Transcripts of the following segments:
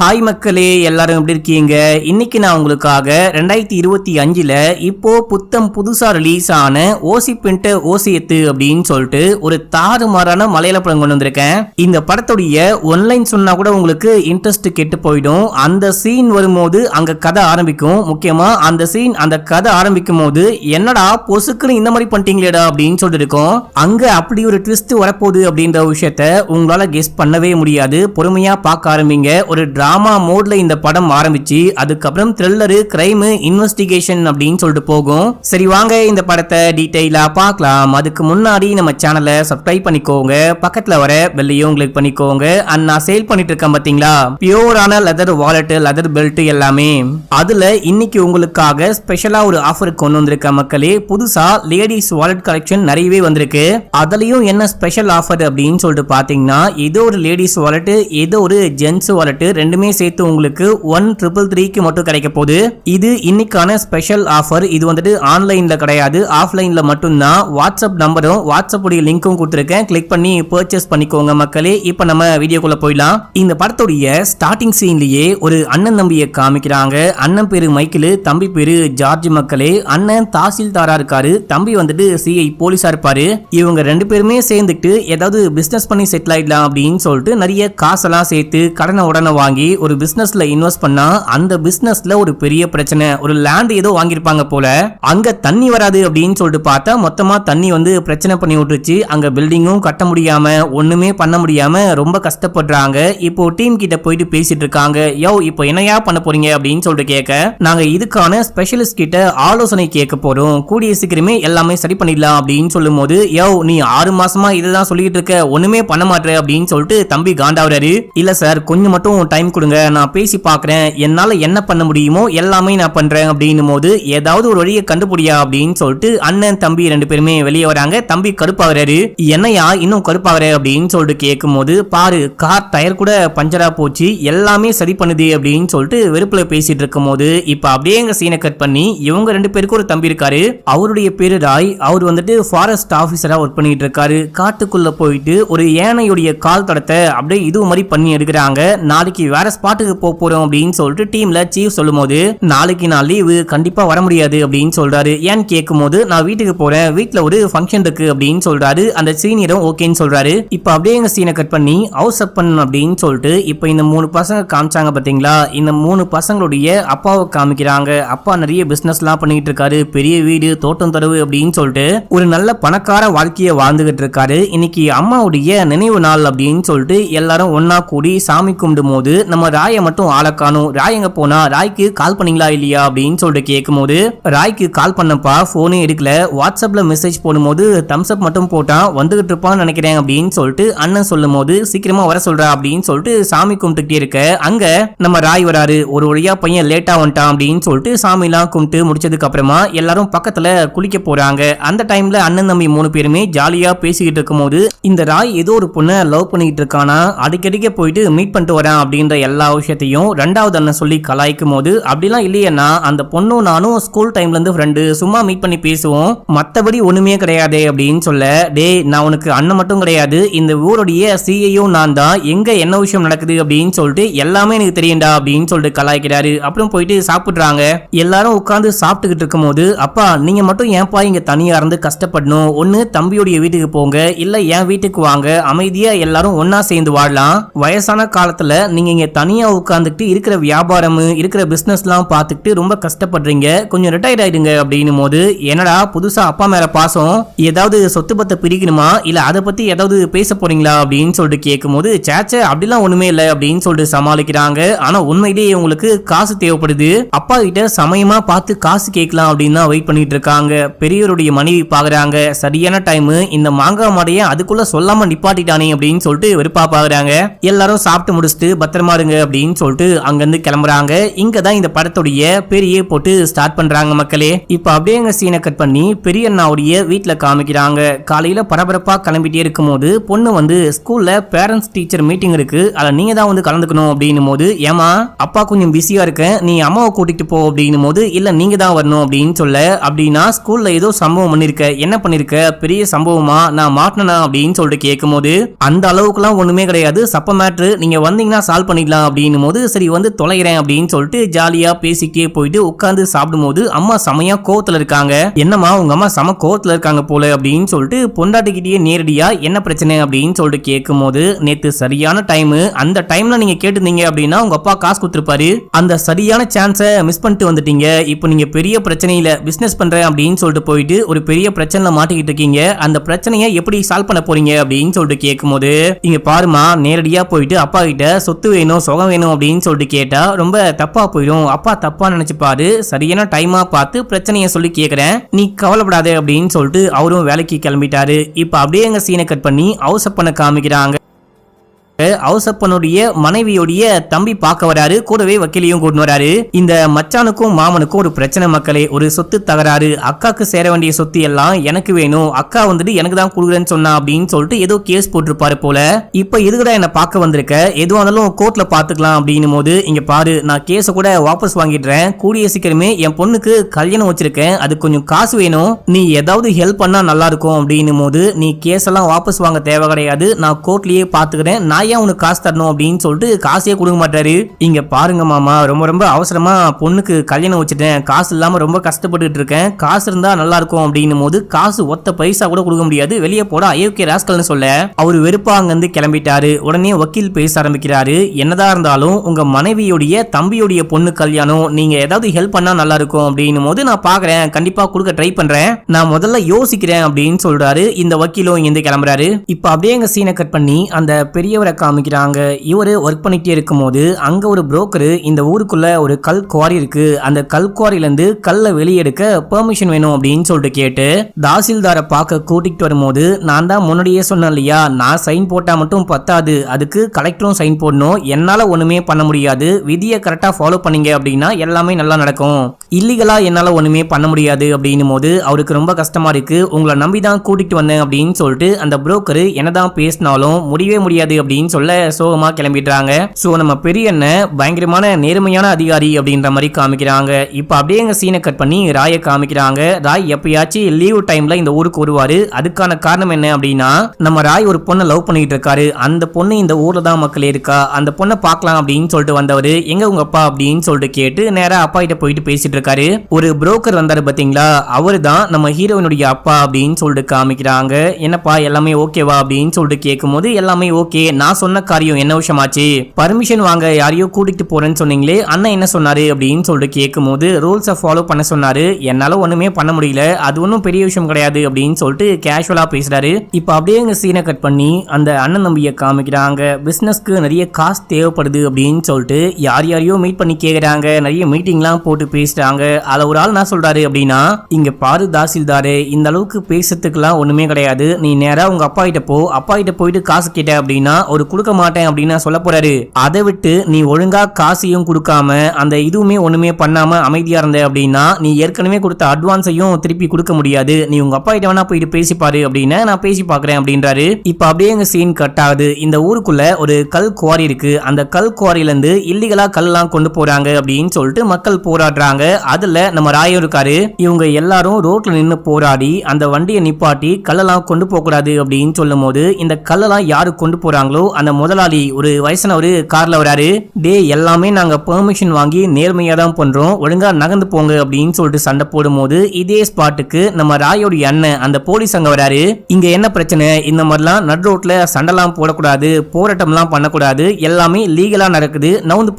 Hi மக்களே, எல்லாரும் எப்படி இருக்கீங்க? இன்னைக்கு நான் உங்களுக்காக 2025ல இப்போ புத்தம் புதுசா ரிலீஸ் ஆன ஓசி பின்ட்ட ஓசியத்து அப்படின்னு சொல்லிட்டு ஒரு தாறுமாறான மலையாள படம் கொண்டு வந்திருக்கேன். இந்த படத்துடைய ஒன்லைன் சொன்னா கூட உங்களுக்கு இன்ட்ரெஸ்ட் கெட்டு போயிடும். அந்த சீன் வரும்போது அங்க கதை ஆரம்பிக்கும். முக்கியமா அந்த சீன் அந்த கதை ஆரம்பிக்கும் போது என்னடா பொசுக்குன்னு இந்த மாதிரி பண்ணிட்டீங்களேடா அப்படின்னு சொல்லிட்டு இருக்கும். அங்க அப்படி ஒரு ட்விஸ்ட் வரப்போகுது அப்படின்ற விஷயத்த உங்களால கெஸ் பண்ணவே முடியாது. பொறுமையா பார்க்க ஆரம்பிங்க. ஒரு டிராமா மோட்ல இந்த படம் ஆரம்பிச்சு அதுக்கப்புறம் த்ரில்லர், கிரைம், இன்வெஸ்டிகேஷன் அப்படின்னு சொல்லிட்டு போகும். சரி வாங்க இந்த படத்தை டீடைலா பார்க்கலாம். அதுக்கு முன்னாடி நம்ம சேனலை சப்ஸ்கிரைப் பண்ணிக்கோங்க, பக்கத்துல வர பெல்லையும் கிளிக் பண்ணிக்கோங்க. அண்ட் நான் சேல் பண்ணிட்டு இருக்கேன் பாத்தீங்களா, பியூரான லெதர் வாலெட், லெதர் பெல்ட் எல்லாமே. அதுல இன்னைக்கு உங்களுக்காக ஸ்பெஷலா ஒரு ஆஃபர் கொண்டு வந்திருக்க மக்களே. புதுசா லேடிஸ் வாலெட் கலெக்ஷன் நிறையவே வந்திருக்கு. அதுலயும் என்ன ஸ்பெஷல் ஆஃபர் அப்படின்னு சொல்லிட்டு பாத்தீங்கன்னா, ஏதோ ஒரு லேடிஸ் வாலெட், ஏதோ ஒரு ஜென்ஸ் வாலெட் ரெண்டுமே சேர்த்து உங்களுக்கு 1333க்கு மட்டும் கிடைக்க போகுது. இது இன்னைக்கான ஸ்பெஷல் ஆஃபர். இது வந்துட்டு ஆன்லைன்ல கிடையாது, ஆஃப்லைன்ல மட்டும்தான். வாட்ஸ்அப் நம்பரும் வாட்ஸ்அப் உடைய லிங்க்கும் கொடுத்துருக்கேன், கிளிக் பண்ணி பர்ச்சேஸ் பண்ணிக்கோங்க மக்களே. இப்போ நம்ம வீடியோக்குள்ள போயிடலாம். இந்த படத்துடைய ஸ்டார்டிங் சீன்லயே ஒரு அண்ணன் தம்பியை காமிக்கிறாங்க. அண்ணன் பேரு மைக்கிள், தம்பி பேரு ஜார்ஜ் மக்களே. அண்ணன் தாசில்தாரா இருக்காரு, தம்பி வந்துட்டு சிஐ போலீஸா இருப்பாரு. இவங்க ரெண்டு பேருமே சேர்ந்துட்டு ஏதாவது பிசினஸ் பண்ணி செட்டில் ஆயிடலாம் அப்படின்னு சொல்லிட்டு நிறைய காசெல்லாம் சேர்த்து கடனை உடனே வாங்கி ஒரு பிசினஸ்ல இன்வெஸ்ட் பண்ணா அந்த பிசினஸ்ல ஒரு பெரிய பிரச்சனை. ஒரு லேண்ட் ஏதோ வாங்கியிருப்பாங்க போல, அங்க தண்ணி வராது அப்படின்னு சொல்லிட்டு பார்த்தா மொத்தமா தண்ணி வந்து பிரச்சனை பண்ணி விட்டுருச்சு. அங்க பில்டிங்கும் கட்ட முடியாம ஒண்ணுமே பண்ண முடியாம ரொம்ப கஷ்டப்படுறாங்க. இப்போ டீம் கிட்ட போயிட்டு பேசிட்டு இருக்காங்க. யோ இப்போ என்னையா பண்ண போறீங்க அப்படின்னு சொல்லிட்டு கேட்க, நாங்க இதுக்கான ஸ்பெஷலிஸ்ட் கிட்ட ஆலோசனை கேட்க போறோம், கூடிய சீக்கிரமே எல்லாமே சரி பண்ணிடலாம் அப்படின்னு சொல்லும் போது, யோ நீ 6 மாசமா இதுதான் சொல்லிட்டு இருக்க, ஒண்ணுமே பண்ண மாட்டேற அப்படின்னு சொல்லிட்டு தம்பி காண்டாவறாரு. இல்ல சார் கொஞ்சம் மட்டும் டைம் கொடுங்க, நான் பேசி பார்க்கறேன், என்னால என்ன பண்ண முடியுமோ எல்லாமே நான் பண்றேன் அப்படின்னும் போது, ஏதாவது ஒரு வழியை கண்டுபிடியா அப்படின்னு சொல்லிட்டு அண்ணன் தம்பி ரெண்டு பேருமே வெளியே வராங்க. தம்பி கடுப்பாகிறாரு. என்னையா இன்னும் கடுப்பாகிற அப்படின்னு சொல்லிட்டு கேட்கும் போது, பாரு கார் டயர் கூட பஞ்சரா போச்சு, எல்லாமே சரி பண்ணுது அப்படின்னு சொல்லிட்டு வெறுப்புல பேசிட்டு இருக்கும் போது, இப்ப அப்படியே எங்க சீனை கட் பண்ணி இவங்க ரெண்டு பேருக்கு ஒரு தம்பி இருக்காரு. அவருடைய பேரு ராய். அவர் வந்துட்டு ஃபாரஸ்ட் ஆபீசரா ஒர்க் பண்ணிட்டு இருக்காரு. காட்டுக்குள்ள போயிட்டு ஒரு யானையுடைய கால் தடத்தை அப்படியே இது மாதிரி பண்ணி எடுக்கிறாங்க. நாளைக்கு வேற ஸ்பாட்டுக்கு போறோம் அப்படின்னு சொல்லிட்டு டீம்ல சீஃப் சொல்லும் போது, நாளைக்கு நான் லீவு, கண்டிப்பா வர முடியாது அப்படின்னு சொல்றாரு. ஏன்னு கேட்கும் போது, நான் வீட்டுக்கு போறேன், வீட்டுல ஒரு ஃபங்க்ஷன் இருக்கு அப்படின்னு சொல்றாரு. அந்த சீனியரும் ஓகேன்னு சொல்றாரு. இப்ப அப்படியே எங்க சீனை கட் பண்ணி ஹவுஸ் அப் பண்ணணும் அப்படின்னு சொல்லிட்டு இப்ப இந்த 3 பசங்க காமிச்சாங்க பாத்தீங்களா. இந்த 3 பசங்களுடைய அப்பாவை காமிக்கிறாங்க. அப்பா நிறைய பிசினஸ் எல்லாம் பண்ணிட்டு இருக்காரு, பெரிய வீடு, தோட்டம் தரவு அப்படின்னு சொல்லிட்டு ஒரு நல்ல பணக்கார வாழ்க்கையை வாழ்ந்துகிட்டு இருக்காரு. இன்னைக்கு அம்மாவுடைய நினைவு நாள் அப்படின்னு சொல்லிட்டு எல்லாரும் ஒன்னா கூடி சாமி கும்பிடும் போது, நம்ம ராயை மட்டும் ஆளை காணும். ராய் எங்க போனா, ராய்க்கு கால் பண்ணீங்களா இல்லையா அப்படின்னு சொல்லிட்டு கேட்கும் போது, ராய்க்கு கால் பண்ணப்பா, போனே எடுக்கல, வாட்ஸ்அப்ல மெசேஜ் போடும்போது தம்ஸ் அப் மட்டும் போட்டான், வந்துகிட்டு இருப்பான்னு நினைக்கிறேன் அப்படின்னு சொல்லிட்டு அண்ணன் சொல்லும் போது, சீக்கிரமா வர சொல்றா அப்படின்னு சொல்லிட்டு சாமி கும்பிட்டுட்டே இருக்க, அங்க நம்ம ராய் வராரு. ஒரு வழியா பையன் லேட்டா வந்துட்டான் அப்படின்னு சொல்லிட்டு சாமி எல்லாம் கும்பிட்டு முடிச்சதுக்கு அப்புறமா எல்லாரும் பக்கத்துல குளிக்க போறாங்க. அந்த டைம்ல அண்ணன் தம்பி 3 பேருமே ஜாலியா பேசிக்கிட்டு இருக்கும் போது, இந்த ராய் ஏதோ ஒரு பொண்ணை லவ் பண்ணிட்டு இருக்கானா, அடிக்கடிக்க போயிட்டு மீட் பண்ணிட்டு வரான் அப்படின்ற எல்லா விஷயத்தையும் ரெண்டாவது அண்ணன் சொல்லி கலாய்க்கும் போது, அப்படிலாம் இல்லையன்னா அந்த பொண்ணும் நானும் ஸ்கூல் டைம்ல இருந்து ஃப்ரெண்டு, சும்மா மீட் பண்ணி பேசுவோம், மத்தபடி ஒண்ணுமே கிடையாது அப்படின்னு சொல்ல, டே நான் உனக்கு அண்ணன் மட்டும் கிடையாது, இந்த ஊருடைய சிஐயும் நான் தான், எங்க என்ன விஷயம் நடக்குது அப்படின்னு சொல்லிட்டு எல்லாமே எனக்கு தெரியும்டா அப்படின்னு சொல்லிட்டு கலாய்க்கிறாரு. அப்புறம் போயிட்டு சாப்பிடுறாங்க. எல்லாரும் உட்கார்ந்து சாப்பிட்டுக்கிட்டு இருக்கும் போது, அப்பா நீங்க மட்டும் ஏன்பா இங்க தனியா இருந்து கஷ்டப்படணும், ஒண்ணு தம்பியுடைய வீட்டுக்கு போங்க, இல்ல என் வீட்டுக்கு வாங்க, அமைதியா எல்லாரும் ஒன்னா சேர்ந்து வாழலாம். வயசான காலத்துல நீங்க இங்க தனியா உட்கார்ந்துட்டு இருக்கிற வியாபாரம், இருக்கிற பிசினஸ் எல்லாம் பார்த்துட்டு ரொம்ப கஷ்டப்படுறீங்க, கொஞ்சம் ரிட்டையர் ஆயிடுங்க அப்படின்னும் போது, என்னடா புதுசா அப்பா மேல பாசம், ஏதாவது சொத்து பத்த பிரிக்கணுமா, இல்ல அதை பத்தி ஏதாவது பேச போறீங்களா அப்படின்னு சொல்லிட்டு கேட்கும் போது, சேச்ச அப்படிலாம் ஒண்ணுமே இல்ல அப்படின்னு சொல்லிட்டு சமாளிக்கிறாங்க. ஆனா உண்மையிலேயே உங்களுக்கு காசு தேவைப்படுது, அப்பா கிட்ட சமயமா பார்த்து காசு கேட்கலாம் அப்படின்னு தான் வெயிட் பண்ணிட்டு இருக்காங்க. பெரியவருடைய மனைவி பாக்குறாங்க, சரியான டைம், இந்த மாங்காய் மாடைய அதுக்குள்ள சொல்லாம நிப்பாட்டிட்டானே அப்படின்னு சொல்லிட்டு வெறுப்பா பாக்குறாங்க. எல்லாரும் சாப்பிட்டு முடிச்சுட்டு பத்திரமா இருங்க அப்படின்னு சொல்லிட்டு அங்கிருந்து கிளம்புறாங்க. இங்கதான் இந்த படத்துடைய பெரிய போட்டு ஸ்டார்ட் பண்றாங்க மக்களே. இப்ப அப்படியே எங்க சீனை கட் பண்ணி பெரிய அண்ணாவுடைய வீட்டுல காமிக்கிறாங்க. காலையில பரபரப்பா கிளம்பிட்டே இருக்கும் போது, பொண்ணு வந்து ஸ்கூல்ல பேரண்ட்ஸ் டீச்சர் மீட்டிங் இருக்கு, அத நீங்க தான் வந்து கலந்துக்கணும் அப்படின்னும் போது, ஏமா அப்பா கொஞ்சம் பிஸியா இருக்கேன், நீ அம்மாவை கூட்டிட்டு போ அப்படின்னும் போது, இல்ல நீங்க தான் வரணும் அப்படின்னு சொல்ல, அப்படின்னா ஸ்கூல்ல ஏதோ சம்பவம் பண்ணிருக்க, என்ன பண்ணிருக்க, பெரிய சம்பவமா, நான் மாட்டினா அப்படின்னு சொல்லிட்டு கேட்கும் போது, அந்த அளவுக்குலாம் ஒண்ணுமே கிடையாது, சப்ப மேட்ரு, நீங்க வந்தீங்கன்னா சால்வ் பண்ணிடலாம் பண்ணிடலாம் அப்படின்னும் போது சரி வந்து தொலைகிறேன் அப்படின்னு சொல்லிட்டு ஜாலியா பேசிக்கிட்டே போயிட்டு உட்காந்து சாப்பிடும் போது அம்மா செமையா கோவத்துல இருக்காங்க. என்னம்மா உங்க அம்மா செம கோவத்துல இருக்காங்க போல அப்படின்னு சொல்லிட்டு பொண்டாட்டிக்கிட்டே நேரடியா என்ன பிரச்சனை அப்படின்னு சொல்லிட்டு கேட்கும் போது, நேத்து சரியான டைம், அந்த டைம்ல நீங்க கேட்டிருந்தீங்க அப்படின்னா உங்க அப்பா காசு கொடுத்துருப்பாரு, அந்த சரியான சான்ஸை மிஸ் பண்ணிட்டு வந்துட்டீங்க. இப்போ நீங்க பெரிய பிரச்சனையில பிசினஸ் பண்றேன் அப்படின்னு சொல்லிட்டு போயிட்டு ஒரு பெரிய பிரச்சனைல மாட்டிக்கிட்டு இருக்கீங்க. அந்த பிரச்சனையை எப்படி சால்வ் பண்ண போறீங்க அப்படின்னு சொல்லிட்டு கேட்கும் போது, இங்க பாருமா நேரடியா போயிட்டு அப்பா கிட்ட சொத்து வேணும் சுகம் வேணும் அப்படின்னு சொல்லிட்டு கேட்டா ரொம்ப தப்பா போயிடும். அப்பா தப்பா நினைச்சுப்பாரு. சரியான டைமா பார்த்து பிரச்சனையை சொல்லி கேக்குறேன், நீ கவலைப்படாத அப்படின்னு சொல்லிட்டு அவரும் வேலைக்கு கிளம்பிட்டாரு. இப்ப அப்படியே எங்க சீனை கட் பண்ணி அவசப்பனை காமிக்கிறாங்க. அவசப்பனுடைய மனைவியோடைய தம்பி பார்க்க வராரு, கூடவே வக்கீலையும் கூட்டு வராரு. இந்த மச்சானுக்கும் மாமனுக்கும் ஒரு பிரச்சனை மக்களே, ஒரு சொத்து தகராறு. அக்காக்கு சேர வேண்டிய சொத்து எல்லாம் எனக்கு வேணும், அக்கா வந்துட்டு எனக்கு தான் கொடுக்குறேன்னு சொன்னா அப்படின்னு சொல்லிட்டு ஏதோ கேஸ் போட்டிருப்பாரு போல. இப்ப எதுக்குடா என்ன பார்க்க வந்திருக்க, எதுவும் இருந்தாலும் கோர்ட்ல பாத்துக்கலாம் அப்படின்னும் போது, இங்க பாரு நான் கேஸ கூட வாபஸ் வாங்கிடுறேன், கூடிய சீக்கிரமே என் பொண்ணுக்கு கல்யாணம் வச்சிருக்கேன், அது கொஞ்சம் காசு வேணும், நீ ஏதாவது ஹெல்ப் பண்ணா நல்லா இருக்கும் அப்படின்னும் போது, நீ கேஸ் எல்லாம் வாபஸ் வாங்க தேவை கிடையாது, நான் கோர்ட்லயே பாத்துக்கிறேன், நான் உனக்கு காசு தரணும் அப்படின்னு சொல்லிட்டு காசையே கொடுக்க மாட்டாரு. இங்க பாருங்க மாமா, ரொம்ப ரொம்ப அவசரமா பொண்ணுக்கு கல்யாணம் வச்சுட்டேன், காசு இல்லாம ரொம்ப கஷ்டப்பட்டு இருக்கேன், காசு இருந்தா நல்லா இருக்கும் அப்படின்னும் போது காசு ஒத்த பைசா கூட கொடுக்க முடியாது, வெளியே போட அயோக்கிய ராஸ்கல்னு சொல்ல அவரு வெறுப்பா அங்கிருந்து கிளம்பிட்டாரு. உடனே வக்கீல் பேச ஆரம்பிக்கிறாரு. என்னதான் இருந்தாலும் உங்க மனைவியோடைய தம்பியோடைய பொண்ணு கல்யாணம், நீங்க ஏதாவது ஹெல்ப் பண்ணா நல்லா இருக்கும் அப்படின்னும் போது நான் பாக்குறேன், கண்டிப்பா கொடுக்க ட்ரை பண்றேன், நான் முதல்ல யோசிக்கிறேன் அப்படின்னு சொல்றாரு. இந்த வக்கீலும் இங்கிருந்து கிளம்புறாரு. இப்ப அப்படியே எங்க சீனை கட் பண்ணி அந்த பெரியவரை காமிக்கிறாங்க. இவரு ஒர்க் பண்ணிட்டே இருக்கும் போது அங்க ஒரு புரோக்கர், இந்த ஊருக்குள்ள ஒரு கல் குவாரி இருக்கு, அந்த கல் குவாரில இருந்து கல்லை வெளியெடுக்க பெர்மிஷன் வேணும் அப்படின்னு சொல்லிட்டு கேட்டு தாசில்தாரை பார்க்க கூட்டிட்டு வரும்போது, நான் தான் முன்னாடியே சொன்னேன் இல்லையா, நான் சைன் போட்டா மட்டும் பத்தாது, அதுக்கு கலெக்டரும் சைன் போடணும், என்னால ஒண்ணுமே பண்ண முடியாது, விதியை கரெக்டா ஃபாலோ பண்ணீங்க அப்படின்னா எல்லாமே நல்லா நடக்கும், இல்லீகலா என்னால ஒண்ணுமே பண்ண முடியாது அப்படின்னும் போது அவருக்கு ரொம்ப கஷ்டமா இருக்கு, உங்களை நம்பிதான் கூட்டிட்டு வந்தேன் அப்படின்னு சொல்லிட்டு அந்த புரோக்கர் என்னதான் பேசினாலும் முடியவே முடியாது அப்படின்னு சொல்ல சோகமா கிளம்பிடுறாங்க. சோ நம்ம பெரிய பயங்கரமான நேர்மையான அதிகாரி அப்படின்ற மாதிரி காமிக்கிறாங்க. இப்ப அப்படியே எங்க சீனை கட் பண்ணி ராயை காமிக்கிறாங்க. ராய் எப்பயாச்சும் லீவ் டைம்ல இந்த ஊருக்கு வருவாரு. அதுக்கான காரணம் என்ன அப்படின்னா, நம்ம ராய் ஒரு பொண்ணை லவ் பண்ணிட்டு இருக்காரு, அந்த பொண்ணு இந்த ஊர்ல தான் மக்களே இருக்கா, அந்த பொண்ணை பார்க்கலாம் அப்படின்னு சொல்லிட்டு வந்தவரு, எங்க உங்க அப்பா அப்படின்னு சொல்லிட்டு கேட்டு நேரா அப்பா கிட்ட போயிட்டு பேசிட்டு இருக்காரு. ஒரு புரோக்கர் வந்தாரு பாத்தீங்களா, அவரு தான் நம்ம ஹீரோயினுடைய அப்பா அப்படின்னு சொல்லிட்டு காமிக்கிறாங்க. என்னப்பா எல்லாமே ஓகேவா அப்படின்னு சொல்லிட்டு கேட்கும் போது, எல்லாமே ஓகே, நான் சொன்ன காரியம் என்ன விஷயமாச்சு, பர்மிஷன் வாங்க யாரையோ கூட்டிட்டு போறேன்னு சொன்னீங்களே, அண்ணன் என்ன சொன்னாரு அப்படின்னு சொல்லிட்டு கேட்கும் போது ரூல்ஸை ஃபாலோ பண்ண சொன்னாரு, என்னால ஒண்ணுமே பண்ண முடியல, அது ஒன்றும் பெரிய விஷயம் கிடையாது அப்படின்னு சொல்லிட்டு கேஷுவலா பேசுறாரு. இப்ப அப்படியே எங்க சீனை கட் பண்ணி அந்த அண்ணன் தம்பியை காமிக்கிறாங்க. பிசினஸ்க்கு நிறைய காசு தேவைப்படுது அப்படின்னு சொல்லிட்டு யார் யாரையோ மீட் பண்ணி கேக்குறாங்க, நிறைய மீட்டிங்லாம் போட்டு பேசுறாங்க. அதுல ஒரு ஆள் நான் சொல்றாரு அப்படின்னா, இங்க பாரு தாசில்தாரே, இந்த அளவுக்கு பேசுறதுக்குலாம் ஒண்ணுமே கிடையாது, நீ நேரா உங்க அப்பா கிட்ட போ, அப்பா கிட்ட போயிட்டு காசு கேட்ட அப்படின்னா ஒரு கொடுக்க மாட்டேன் அப்படின்னு சொல்ல போறாரு, அதை விட்டு நீ ஒழுங்கா காசையும் கொடுக்காம அந்த இதுவுமே ஒண்ணுமே பண்ணாம அமைதியா இருந்த அப்படின்னா நீ ஏற்கனவே கொடுத்த அட்வான்ஸையும் திருப்பி கொடுக்க முடியாது, நீ உங்க அப்பா கிட்ட வேணா போயிட்டு பேசிப்பாரு அப்படின்னு நான் பேசி பாக்குறேன் அப்படின்றாரு. இப்ப அப்படியே எங்க சீன் கட் ஆகுது. இந்த ஊருக்குள்ள ஒரு கல் குவாரி இருக்கு, அந்த கல் குவாரில இருந்து இல்லீகலா கல்லாம் கொண்டு போறாங்க அப்படின்னு சொல்லிட்டு மக்கள் போராடுறாங்க. அதுல நம்ம ராயம் இருக்காரு. இவங்க எல்லாரும் ரோட்ல நின்னு போராடி அந்த வண்டியை நிப்பாட்டி கல்லெல்லாம் கொண்டு போக கூடாது அப்படின்னு சொல்லும் போது, இந்த கல்லெல்லாம் யாரு கொண்டு போறாங்களோ அந்த முதலாளி ஒரு வயசானவரு கார்ல வராரு. டே எல்லாமே நாங்க பெர்மிஷன் வாங்கி நேர்மையா தான் பண்றோம், ஒழுங்கா நகர்ந்து போங்க அப்படின்னு சொல்லிட்டு சண்டை போடும் போது இதே ஸ்பாட்டுக்கு நம்ம ராயோடைய அண்ணன் அந்த போலீஸ் அங்க வராரு. இங்க என்ன பிரச்சனை, இந்த மாதிரிலாம் நடு ரோட்ல சண்டைலாம் போடக்கூடாது, போராட்டம்லாம் பண்ணக்கூடாது, எல்லாமே லீகலா நடக்குது, நவுந்து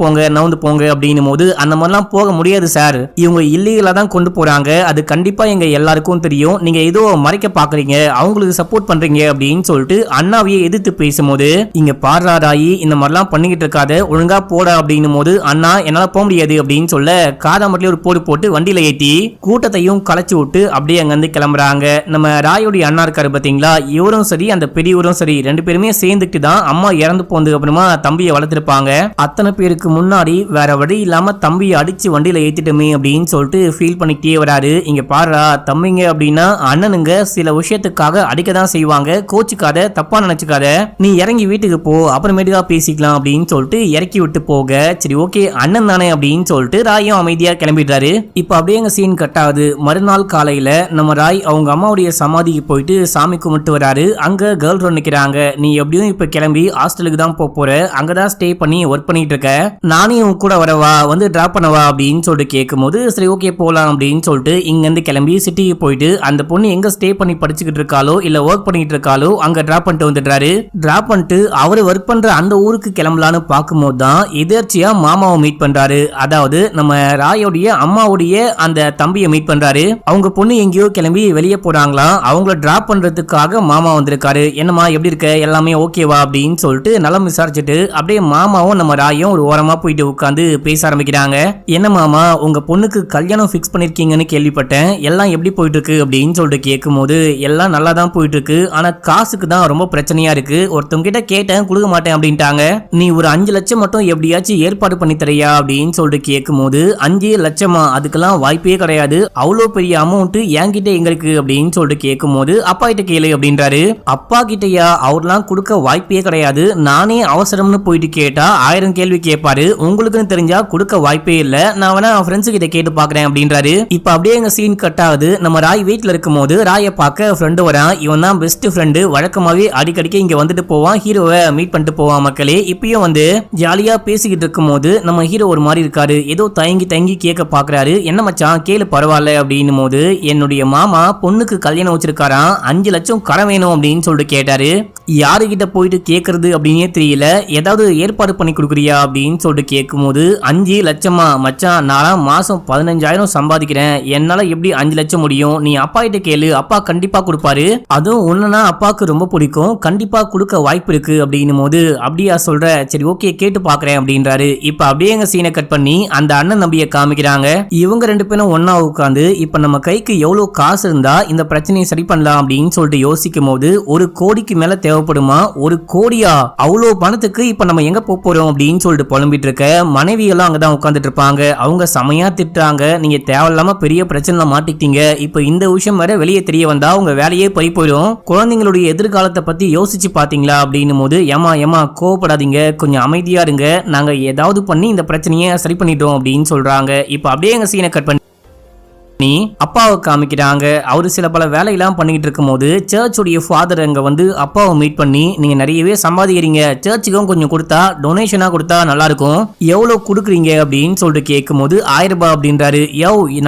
போங்க அப்படின்னும் போது, அந்த மாதிரிலாம் போக முடியாது சார், இவங்க இல்லீகலா தான் கொண்டு போறாங்க, அது கண்டிப்பா எங்க எல்லாருக்கும் தெரியும், நீங்க ஏதோ மறைக்க பாக்குறீங்க, அவங்களுக்கு சப்போர்ட் பண்றீங்க அப்படின்னு சொல்லிட்டு அண்ணாவையே எதிர்த்து பேசும்போது, இங்க பாராராயி இந்த மாதிரிலாம் பண்ணிக்கிட்டு இருக்காத, ஒழுங்கா போட அப்படின்னும் போது, அண்ணா என்னால போக முடியாது அப்படின்னு சொல்ல காதாமட்டிலே ஒரு போடு போட்டு வண்டியில ஏத்தி கூட்டத்தையும் கலைச்சு விட்டு அப்படியே அங்க இருந்து கிளம்புறாங்க. நம்ம ராயோடைய அண்ணா இருக்காரு பாத்தீங்களா, இவரும் சரி அந்த பெரியவரும் சரி ரெண்டு பேருமே சேர்ந்துட்டு தான் அம்மா இறந்து போனதுக்கு அப்புறமா தம்பியை வளர்த்திருப்பாங்க. அத்தனை பேருக்கு முன்னாடி வேற வழி இல்லாம தம்பியை அடிச்சு வண்டியில ஏத்திட்டுமே அப்படின்னு சொல்லிட்டு ஃபீல் பண்ணிக்கிட்டே வராரு. இங்க பாருடா, தம்பிங்க அப்படின்னா அண்ணனுங்க சில விஷயத்துக்காக அடிக்க தான் செய்வாங்க, கோச்சுக்காத, தப்பா நினைச்சுக்காத, நீ இறங்கி வீட்டுக்கு வீட்டுக்கு போ, அப்புறமேட்டுக்கா பேசிக்கலாம் அப்படின்னு சொல்லிட்டு இறக்கி விட்டு போக, சரி ஓகே அண்ணன் தானே அப்படின்னு சொல்லிட்டு ராயும் அமைதியா கிளம்பிடுறாரு. இப்ப அப்படியே எங்க சீன் கட் ஆகுது. மறுநாள் காலையில நம்ம ராய் அவங்க அம்மாவுடைய சமாதிக்கு போயிட்டு சாமி கும்பிட்டு வராரு. அங்க கேர்ள் ஃப்ரெண்ட் நிக்கிறாங்க. நீ எப்படியும் இப்ப கிளம்பி ஹாஸ்டலுக்கு தான் போற, அங்கதான் ஸ்டே பண்ணி ஒர்க் பண்ணிட்டு இருக்க, நானே உன் கூட வரவா, வந்து டிராப் பண்ணவா அப்படின்னு சொல்லிட்டு கேட்கும்போது சரி ஓகே போலாம் அப்படின்னு சொல்லிட்டு இங்க இருந்து கிளம்பி சிட்டிக்கு போயிட்டு அந்த பொண்ணு எங்க ஸ்டே பண்ணி படிச்சுக்கிட்டு இருக்காளோ இல்ல ஒர்க் பண்ணிட்டு இருக்காளோ அங்க டிராப் பண்ணிட்டு வந்துடுறாரு. டிராப் பண்ணிட்டு அவரு ஒர்க் பண்ற அந்த ஊருக்கு கிளம்பலான்னு பார்க்கும்போது தான் எதர்ச்சியா மாமாவை மீட் பண்றாரு. அதாவது நம்ம ராயோடைய அம்மாவுடைய அந்த தம்பியை மீட் பண்றாரு. அவங்க பொண்ணு எங்கேயோ கிளம்பி வெளியே போறாங்களாம். அவங்கள டிராப் பண்றதுக்காக மாமா வந்திருக்காரு. என்னமா எப்படி இருக்க, எல்லாமே ஓகேவா அப்படின்னு சொல்லிட்டு நலம் விசாரிச்சுட்டு அப்படியே மாமாவும் நம்ம ராயும் ஒரு ஓரமா போயிட்டு உட்காந்து பேச ஆரம்பிக்கிறாங்க. என்ன மாமா, உங்க பொண்ணுக்கு கல்யாணம் ஃபிக்ஸ் பண்ணிருக்கீங்கன்னு கேள்விப்பட்டேன், எல்லாம் எப்படி போயிட்டு இருக்கு அப்படின்னு சொல்லிட்டு கேட்கும்போது எல்லாம் நல்லா தான் போயிட்டு இருக்கு, ஆனா காசுக்கு தான் ரொம்ப பிரச்சனையா இருக்கு. ஒருத்தவங்க கிட்ட கேட்டேன் கொடுக்க மாட்டேன் அப்படின்ட்டாங்க. நீ ஒரு 5 லட்சம் மட்டும் எப்படியாச்சும் ஏற்பாடு பண்ணி தரையா அப்படின்னு சொல்லிட்டு கேட்கும்போது 5 லட்சமா, அதுக்கெல்லாம் வாய்ப்பே கிடையாது, அவ்வளோ பெரிய அமௌண்ட் என்கிட்ட எங்க இருக்கு அப்படின்னு சொல்லிட்டு கேட்கும்போது அப்பா கிட்ட கேளு அப்படின்றாரு. அப்பா கிட்டயா, அவர்லாம் கொடுக்க வாய்ப்பே கிடையாது, நானே அவசரம்னு போயிட்டு கேட்டா 1000 கேள்வி கேட்பாரு, உங்களுக்குன்னு தெரிஞ்சா கொடுக்க வாய்ப்பே இல்ல, நான் வேணா ஃப்ரெண்ட்ஸ் கிட்ட கேட்டு பாக்குறேன் அப்படின்றாரு. இப்ப அப்படியே எங்க சீன் கட் ஆகுது. நம்ம ராய் வீட்டுல இருக்கும் போது ராயை பார்க்க ஃப்ரெண்டு வரான். இவன் தான் பெஸ்ட் ஃப்ரெண்டு, வழக்கமாவே அடிக்கடிக்கு இங்க வந்துட்டு போவான், ஹீரோவை மீட் பண்ணிட்டு போவான் மக்களே. இப்பயும் வந்து ஜாலியா பேசிக்கிட்டு இருக்கும் போது நம்ம ஹீரோ ஒரு மாதிரி இருக்காரு, ஏதோ தயங்கி தயங்கி கேட்க பாக்குறாரு. என்ன மச்சான் கேளு பரவாயில்ல அப்படின்னும் போது என்னுடைய மாமா பொண்ணுக்கு கல்யாணம் வச்சிருக்காராம், 5 லட்சம் கடன் வேணும் அப்படின்னு சொல்லிட்டு கேட்டாரு. யாருகிட்ட போயிட்டு கேட்கறது அப்படின்னே தெரியல, ஏதாவது ஏற்பாடு பண்ணி கொடுக்குறியா அப்படின்னு சொல்லிட்டு கேட்கும்போது 5 லட்சமா மச்சான், நான் மாசம் 15,000 சம்பாதிக்கிறேன், என்னால எப்படி 5 லட்சம் முடியும், நீ அப்பா கிட்ட கேளு, அப்பா கண்டிப்பா கொடுப்பாரு, அதுவும் ஒண்ணுனா அப்பாவுக்கு ரொம்ப பிடிக்கும், கண்டிப்பா கொடுக்க வாய்ப்பு இருக்கு அப்படின்னும் போது அப்படியா சொல்ற, சரி ஓகே கேட்டு பாக்குறேன் அப்படின்றாரு. இப்ப அப்படியே எங்க சீனை கட் பண்ணி அந்த அண்ணன் நம்பிய காமிக்கிறாங்க. இவங்க 2 பேரும் ஒன்னா உட்காந்து இப்ப நம்ம கைக்கு எவ்வளவு காசு இருந்தா இந்த பிரச்சனையை சரி பண்ணலாம் அப்படின்னு சொல்லிட்டு யோசிக்கும் போது 1 கோடிக்கு மேல தேவைப்படுமா, 1 கோடியா, அவ்வளவு பணத்துக்கு இப்ப நம்ம எங்க போறோம் அப்படின்னு சொல்லிட்டு புலம்பிட்டு இருக்க மனைவி எல்லாம் அங்கதான் உட்காந்துட்டு இருப்பாங்க. அவங்க செமையா திட்டுறாங்க, நீங்க தேவையில்லாம பெரிய பிரச்சனை மாட்டிக்கிட்டீங்க, இப்ப இந்த விஷயம் வேற வெளியே தெரிய வந்தா உங்க வேலையே பறி போயிடும், குழந்தைங்களுடைய எதிர்காலத்தை பத்தி யோசிச்சு பாத்தீங்களா அப்படின்னும் போது ஏமா கோவப்படாதீங்க, கொஞ்சம் அமைதியா இருங்க, நாங்க ஏதாவது பண்ணி இந்த பிரச்சனையை சரி பண்ணிட்டோம் அப்படின்னு சொல்றாங்க. இப்ப அப்படியே எங்க சீனை கட் பண்ணி அப்பாவை காமிக்கிறாங்க. அவரு சில பல வேலையெல்லாம் பண்ணிட்டு இருக்கும் போது சர்ச்சுடைய ஃபாதர் அங்க வந்து அப்பாவை மீட் பண்ணி நீங்க நிறையவே சம்பாதிக்கிறீங்க, சர்ச்சுக்கும் கொஞ்சம் கொடுத்தா டொனேஷனா கொடுத்தா நல்லா இருக்கும், எவ்வளவு கொடுக்குறீங்க அப்படின்னு சொல்லிட்டு கேட்கும் போது 1000 ரூபாய் அப்படின்றாரு.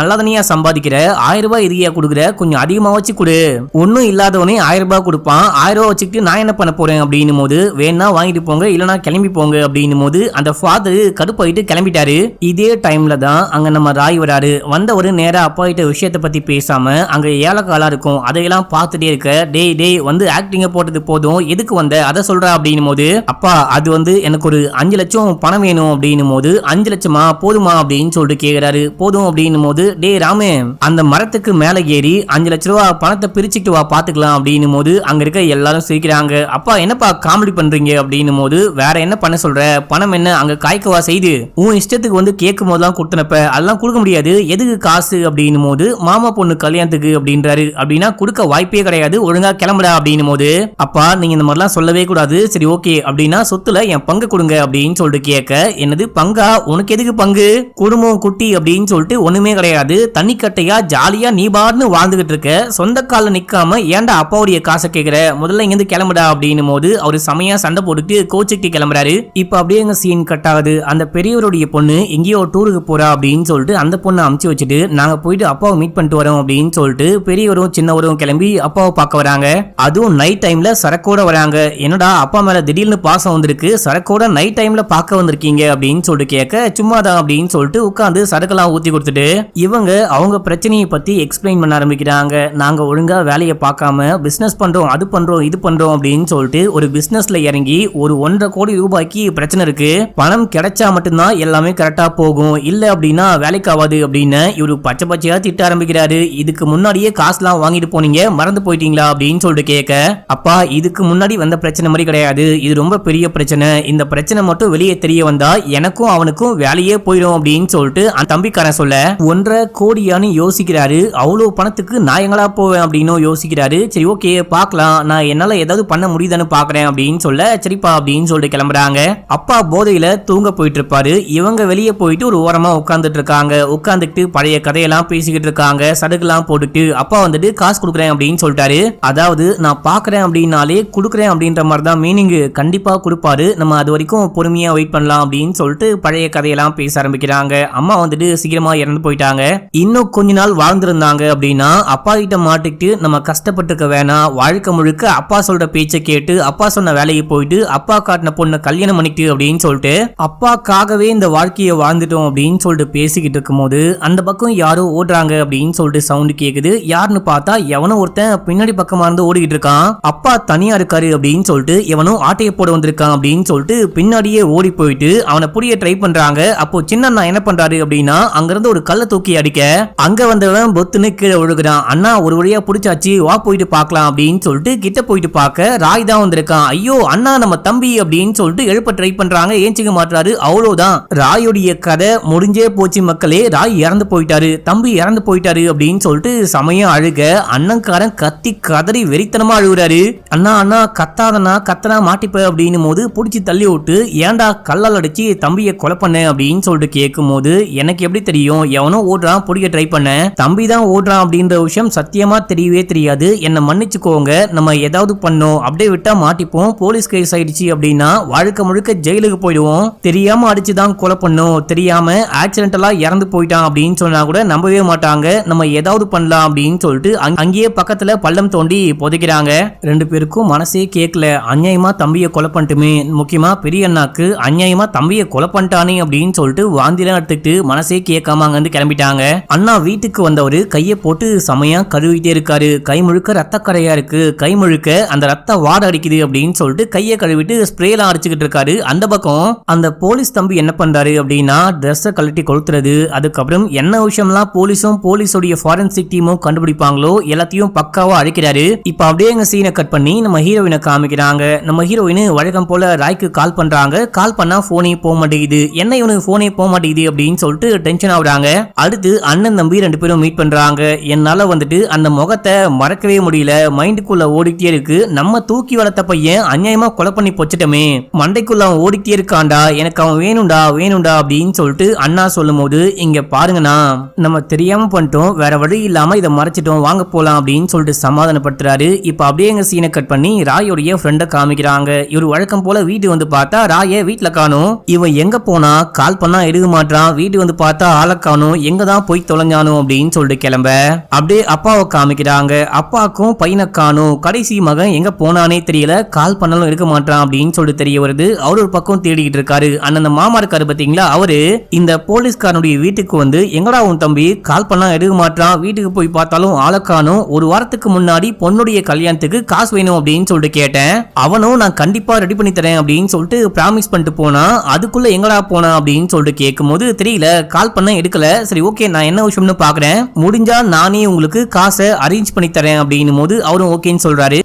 நல்லா தானியா சம்பாதிக்கிற, 1000 ரூபாய் இதுயா கொடுக்குற, கொஞ்சம் அதிகமா வச்சு கொடு, ஒன்னும் இல்லாதவனே 1000 ரூபாய் கொடுப்பான், 1000 ரூபாய் வச்சுக்கிட்டு நான் என்ன பண்ண போறேன் அப்படின்னும் போது வேணா வாங்கிட்டு போங்க இல்லனா கிளம்பி போங்க அப்படின்னும் போது அந்த ஃபாதர் கடுப்பாயிட்டு கிளம்பிட்டாரு. இதே டைம்ல தான் அங்க நம்ம ராய் வராரு. வந்தவரு நேரா அப்பா கிட்ட விஷயத்தை பத்தி பேசாம அங்க ஏலக்காலா இருக்கும், அதையெல்லாம் பார்த்துட்டே இருக்க, டேய் வந்து ஆக்டிங்க போட்டது போதும், எதுக்கு வந்த அதை சொல்ற அப்படின்னும் போது அப்பா அது வந்து எனக்கு ஒரு 5 லட்சம் பணம் வேணும் அப்படின்னும் போது 5 லட்சமா போதுமா அப்படின்னு சொல்லிட்டு கேக்குறாரு. போதும் அப்படின்னும் போது டேய் ராமே, அந்த மரத்துக்கு மேல ஏறி 5 லட்ச ரூபா பணத்தை பிரிச்சுட்டு வா பாத்துக்கலாம் அப்படின்னும் போது அங்க இருக்க எல்லாரும் சிரிக்கிறாங்க. அப்பா என்னப்பா காமெடி பண்றீங்க அப்படின்னும் போது வேற என்ன பண்ண சொல்ற, பணம் என்ன அங்க காய்க்கவா செய்து, உன் இஷ்டத்துக்கு வந்து கேட்கும் போதெல்லாம் கொடுத்தனப்ப அதெல்லாம் கொடுக்க முடியாது, எதுக்கு காசு அப்படின்னு போது மாமா பொண்ணு கல்யாணத்துக்கு அப்படின்றாரு. அப்படின்னா கொடுக்க வாய்ப்பே கிடையாது, ஒழுங்கா கிளம்புடா அப்படின்னும் போது அப்பா நீங்க இந்த மாதிரிலாம் சொல்லவே கூடாது, சரி ஓகே அப்படின்னா சொத்துல என் பங்கு கொடுங்க அப்படின்னு சொல்லிட்டு கேட்க, என்னது பங்கா, உனக்கு எதுக்கு பங்கு, குடும்பம் குட்டி அப்படின்னு சொல்லிட்டு ஒண்ணுமே கிடையாது, தண்ணி கட்டையா ஜாலியா நீ பாடுன்னு வாழ்ந்துகிட்டு இருக்க, சொந்த கால நிக்காம ஏன்டா அப்பாவுடைய காசை கேக்குற, முதல்ல இங்க இருந்து கிளம்புடா அப்படின்னும் போது அவரு செமையா சண்டை போட்டுட்டு கோச்சிக்கிட்டு கிளம்புறாரு. இப்ப அப்படியே எங்க சீன் கட் ஆகுது. அந்த பெரியவருடைய பொண்ணு எங்கேயோ டூருக்கு போறா அப்படின்னு சொல்லிட்டு அந்த பொண்ணை அமுச்சு வச்சுட்டு நாங்க போயிட்டு அப்பாவை மீட் பண்ணிட்டு வரோம் அப்படின்னு சொல்லிட்டு பெரியவரும் சின்னவரும் கிளம்பி அப்பாவை பார்க்க வராங்க. அதுவும் நைட் டைம்ல சரக்கோட வராங்க. என்னடா அப்பா மேல திடீர்னு பாசம் வந்திருக்கு, சரக்கோட நைட் டைம்ல பார்க்க வந்திருக்கீங்க அப்படின்னு சொல்லிட்டு கேட்க, சும்மாதான் அப்படின்னு சொல்லிட்டு உட்காந்து சரக்கெல்லாம் ஊத்தி கொடுத்துட்டு இவங்க அவங்க பிரச்சனையை பத்தி எக்ஸ்பிளைன் பண்ண ஆரம்பிக்கிறாங்க. நாங்க ஒழுங்கா வேலையை பார்க்காம பிசினஸ் பண்றோம், அது பண்றோம் இது பண்றோம் அப்படின்னு சொல்லிட்டு ஒரு பிசினஸ்ல இறங்கி ஒரு 1.5 கோடி ரூபாய்க்கு பிரச்சனை இருக்கு, பணம் கிடைச்சா மட்டும்தான் எல்லாமே கரெக்டா போகும், இல்ல அப்படின்னா வேலைக்கு ஆகாது அப்படின்னு இவரு பச்சை தொடர்ச்சியா திட்ட ஆரம்பிக்கிறாரு. இதுக்கு முன்னாடியே காசுலாம் வாங்கிட்டு போனீங்க, மறந்து போயிட்டீங்களா அப்படின்னு சொல்லிட்டு கேட்க, அப்பா இதுக்கு முன்னாடி வந்த பிரச்சனை மாதிரி கிடையாது, இது ரொம்ப பெரிய பிரச்சனை, இந்த பிரச்சனை மட்டும் வெளியே தெரிய வந்தா எனக்கும் அவனுக்கும் வேலையே போயிடும் அப்படின்னு சொல்லிட்டு அந்த தம்பிக்காரன் சொல்ல 1.5 கோடியான்னு யோசிக்கிறாரு. அவ்வளவு பணத்துக்கு நான் எங்களா போவேன் அப்படின்னு யோசிக்கிறாரு. சரி ஓகே பார்க்கலாம், நான் என்னால ஏதாவது பண்ண முடியுதான்னு பாக்குறேன் அப்படின்னு சொல்ல, சரிப்பா அப்படின்னு சொல்லிட்டு கிளம்புறாங்க. அப்பா போதையில தூங்க போயிட்டு இருப்பாரு. இவங்க வெளியே போயிட்டு ஒரு ஓரமா உட்கார்ந்துட்டு இருக்காங்க. உட்கார்ந்துட்டு பழைய கதையெல்லாம் பேசிக்கிட்டு இருக்காங்க. சடுகுலாம் போட்டுட்டு அப்பா வந்துட்டு காசு கொடுக்குறேன் அப்படின்னு சொல்லிட்டாரு. அதாவது நான் பாக்குறேன் அப்படின்னாலே கொடுக்குறேன் அப்படின்ற மாதிரி தான் மீனிங். கண்டிப்பா கொடுப்பாரு, நம்ம அது வரைக்கும் பொறுமையா வெயிட் பண்ணலாம் அப்படின்னு சொல்லிட்டு பழைய கதையெல்லாம் பேச ஆரம்பிக்கிறாங்க. அம்மா வந்துட்டு சீக்கிரமா இறந்து போயிட்டாங்க. இன்னும் கொஞ்ச நாள் வாழ்ந்திருந்தாங்க அப்படின்னா அப்பா கிட்ட மாட்டிக்கிட்டு நம்ம கஷ்டப்பட்டுக்க வேணாம், வாழ்க்கை முழுக்க அப்பா சொல்ற பேச்சை கேட்டு அப்பா சொன்ன வேலைக்கு போயிட்டு அப்பா காட்டின பொண்ணை கல்யாணம் பண்ணிட்டு அப்படின்னு சொல்லிட்டு அப்பாக்காகவே இந்த வாழ்க்கையை வாழ்ந்துட்டோம் அப்படின்னு சொல்லிட்டு பேசிக்கிட்டு இருக்கும்போது அந்த பக்கம் யாரோ ஓடுறாங்க அப்படின்னு சொல்லிட்டு சவுண்ட் கேக்குது. யாருன்னு பார்த்தா எவனோ ஒருத்தன் பின்னாடி பக்கமா இருந்து ஓடிக்கிட்டு இருக்கான். அப்பா தனியா இருக்காரு அப்படின்னு சொல்லிட்டு எவனோ ஆட்டையை போட வந்திருக்கான் அப்படின்னு சொல்லிட்டு பின்னாடியே ஓடி போயிட்டு அவனை புடிய ட்ரை பண்றாங்க. அப்போ சின்ன அண்ணா என்ன பண்றாரு அப்படின்னா அங்கிருந்து ஒரு கல்லை தூக்கி அடிக்க அங்க வந்தவன் பொத்துன்னு கீழே விழுகிறான். அண்ணா ஒரு வழியா புடிச்சாச்சு, வா போயிட்டு பார்க்கலாம் அப்படின்னு சொல்லிட்டு கிட்ட போயிட்டு பார்க்க ராய் தான் வந்திருக்கான். ஐயோ அண்ணா நம்ம தம்பி அப்படின்னு சொல்லிட்டு எழுப்ப ட்ரை பண்றாங்க, ஏஞ்சிக்க மாட்டாரு. அவ்வளவுதான், ராயுடைய கதை முடிஞ்சே போச்சு மக்களே. ராய் இறந்து போயிட்டாரு, தம்பி இறந்து போயிட்டாரு அப்படின்னு சொல்லிட்டு சமயம் அழுக அண்ணன்காரன் கத்தி கதறி வெறித்தனமா அழுகுறாரு. அண்ணா அண்ணா கத்தாதனா, கத்தனா மாட்டிப்ப அப்படின்னு போது புடிச்சு தள்ளி விட்டு ஏன்டா கல்லால் அடிச்சு தம்பியை கொலை பண்ண அப்படின்னு சொல்லிட்டு கேட்கும் போது எனக்கு எப்படி தெரியும், எவனோ ஓடுறான் பிடிக்க ட்ரை பண்ண, தம்பி தான் ஓடுறான் அப்படின்ற விஷயம் சத்தியமா தெரியவே தெரியாது, என்ன மன்னிச்சுக்கோங்க, நம்ம ஏதாவது பண்ணோம் அப்படியே விட்டா மாட்டிப்போம், போலீஸ் கேஸ் ஆயிடுச்சு அப்படின்னா வாழ்க்கை முழுக்க ஜெயிலுக்கு போயிடுவோம், தெரியாம அடிச்சுதான் கொலை பண்ணோம், தெரியாம ஆக்சிடென்டலா இறந்து போயிட்டான் அப்படின்னு சொன்னா கூட நம்பவே மாட்டாங்க, நம்ம ஏதாவது பண்ணலாம் அப்படின்னு சொல்லிட்டு அங்கேயே பக்கத்துல பள்ளம் தோண்டி புதைக்கிறாங்க. 2 பேருக்கும் மனசே கேட்கல, அநியாயமா தம்பியை கொலை பண்ணிட்டுமே, முக்கியமா பெரிய அண்ணாக்கு அநியாயமா தம்பியை கொலை பண்ணிட்டானே அப்படின்னு சொல்லிட்டு வாந்திலாம் எடுத்துக்கிட்டு மனசே கேட்காம அங்க இருந்து கிளம்பிட்டாங்க. அண்ணா வீட்டுக்கு வந்தவரு கையை போட்டு சமையா கழுவிட்டே இருக்காரு. கை முழுக்க ரத்த கரையா இருக்கு, கை முழுக்க அந்த ரத்த வாடை அடிக்குது அப்படின்னு சொல்லிட்டு கையை கழுவிட்டு ஸ்ப்ரேலாம் அடிச்சுக்கிட்டு இருக்காரு. அந்த பக்கம் அந்த போலீஸ் தம்பி என்ன பண்றாரு அப்படின்னா ட்ரெஸ்ஸை கழட்டி கொளுத்துறது, அதுக்கப்புறம் என்ன விஷயம்லாம் போலீஸும் போலீஸோடைய ஃபாரன்சிக் டீமும் கண்டுபிடிப்பாங்களோ எல்லாத்தையும் பக்காவா அழிக்கிறாரு. இப்ப அப்படியே எங்க சீனை கட் பண்ணி நம்ம ஹீரோயினை காமிக்கிறாங்க. நம்ம ஹீரோயின் வழக்கம் போல ராய்க்கு கால் பண்றாங்க. கால் பண்ணா போனே போக மாட்டேங்குது, என்ன இவனுக்கு போனே போக மாட்டேங்குது அப்படின்னு சொல்லிட்டு டென்ஷன் ஆகுறாங்க. அடுத்து அண்ணன் தம்பி 2 பேரும் மீட் பண்றாங்க. என்னால வந்துட்டு அந்த முகத்தை மறக்கவே முடியல, மைண்டுக்குள்ள ஓடிட்டே இருக்கு, நம்ம தூக்கி வளர்த்த பையன் அநியாயமா கொலை பண்ணி பொச்சிட்டமே, மண்டைக்குள்ள அவன் ஓடிட்டே இருக்காண்டா, எனக்கு அவன் வேணும்டா வேணும்டா அப்படின்னு சொல்லிட்டு அண்ணா சொல்லும் போது இங்க பாருங்கண்ணா நம்ம தெரியாம பண்ணிட்டோம், வேற வழி இல்லாம இதை மறைச்சிட்டோம், வாங்க போலாம் அப்படின்னு சொல்லிட்டு சமாதானப்படுத்துறாரு. இப்ப அப்படியே எங்க சீனை கட் பண்ணி ராயோடைய ஃப்ரெண்ட காமிக்கிறாங்க. இவர் வழக்கம் போல வீட்டு வந்து பார்த்தா ராய வீட்டுல காணும். இவன் எங்க போனா, கால் பண்ணா எடுக்க மாட்டான், வீட்டு வந்து பார்த்தா ஆளை காணும், எங்க தான் போய் தொலைஞ்சானோ அப்படின்னு சொல்லிட்டு கிளம்ப அப்படியே அப்பாவை காமிக்கிறாங்க. அப்பாக்கும் பையனை காணும், கடைசி மகன் எங்க போனானே தெரியல, கால் பண்ணாலும் எடுக்க மாட்டான் அப்படின்னு சொல்லிட்டு தெரிய வருது. அவரு ஒரு பக்கம் தேடிக்கிட்டு இருக்காரு. அந்த மாமா இருக்காரு பாத்தீங்களா, அவரு இந்த போலீஸ்காரனுடைய வீட்டுக்கு வந்து எங்கடா உன் தம்பி கால் பண்ணா எடுக்க மாட்டான், வீட்டுக்கு போய் பார்த்தாலும் ஆளை காணும், ஒரு வாரத்துக்கு முன்னாடி பொண்ணுடைய கல்யாணத்துக்கு காசு வேணும் அப்படின்னு சொல்லிட்டு கேட்டேன், அவனும் நான் கண்டிப்பா ரெடி பண்ணி தரேன் அப்படின்னு சொல்லிட்டு பிராமிஸ் பண்ணிட்டு போனா, அதுக்குள்ள எங்கடா போனா அப்படின்னு சொல்லிட்டு கேட்கும் போது தெரியல, கால் பண்ண எடுக்கல, சரி ஓகே நான் என்ன விஷயம்னு பாக்குறேன், முடிஞ்சா நானே உங்களுக்கு காசை அரேஞ்ச் பண்ணி தரேன் அப்படின்னும் போது அவரும் ஓகேன்னு சொல்றாரு.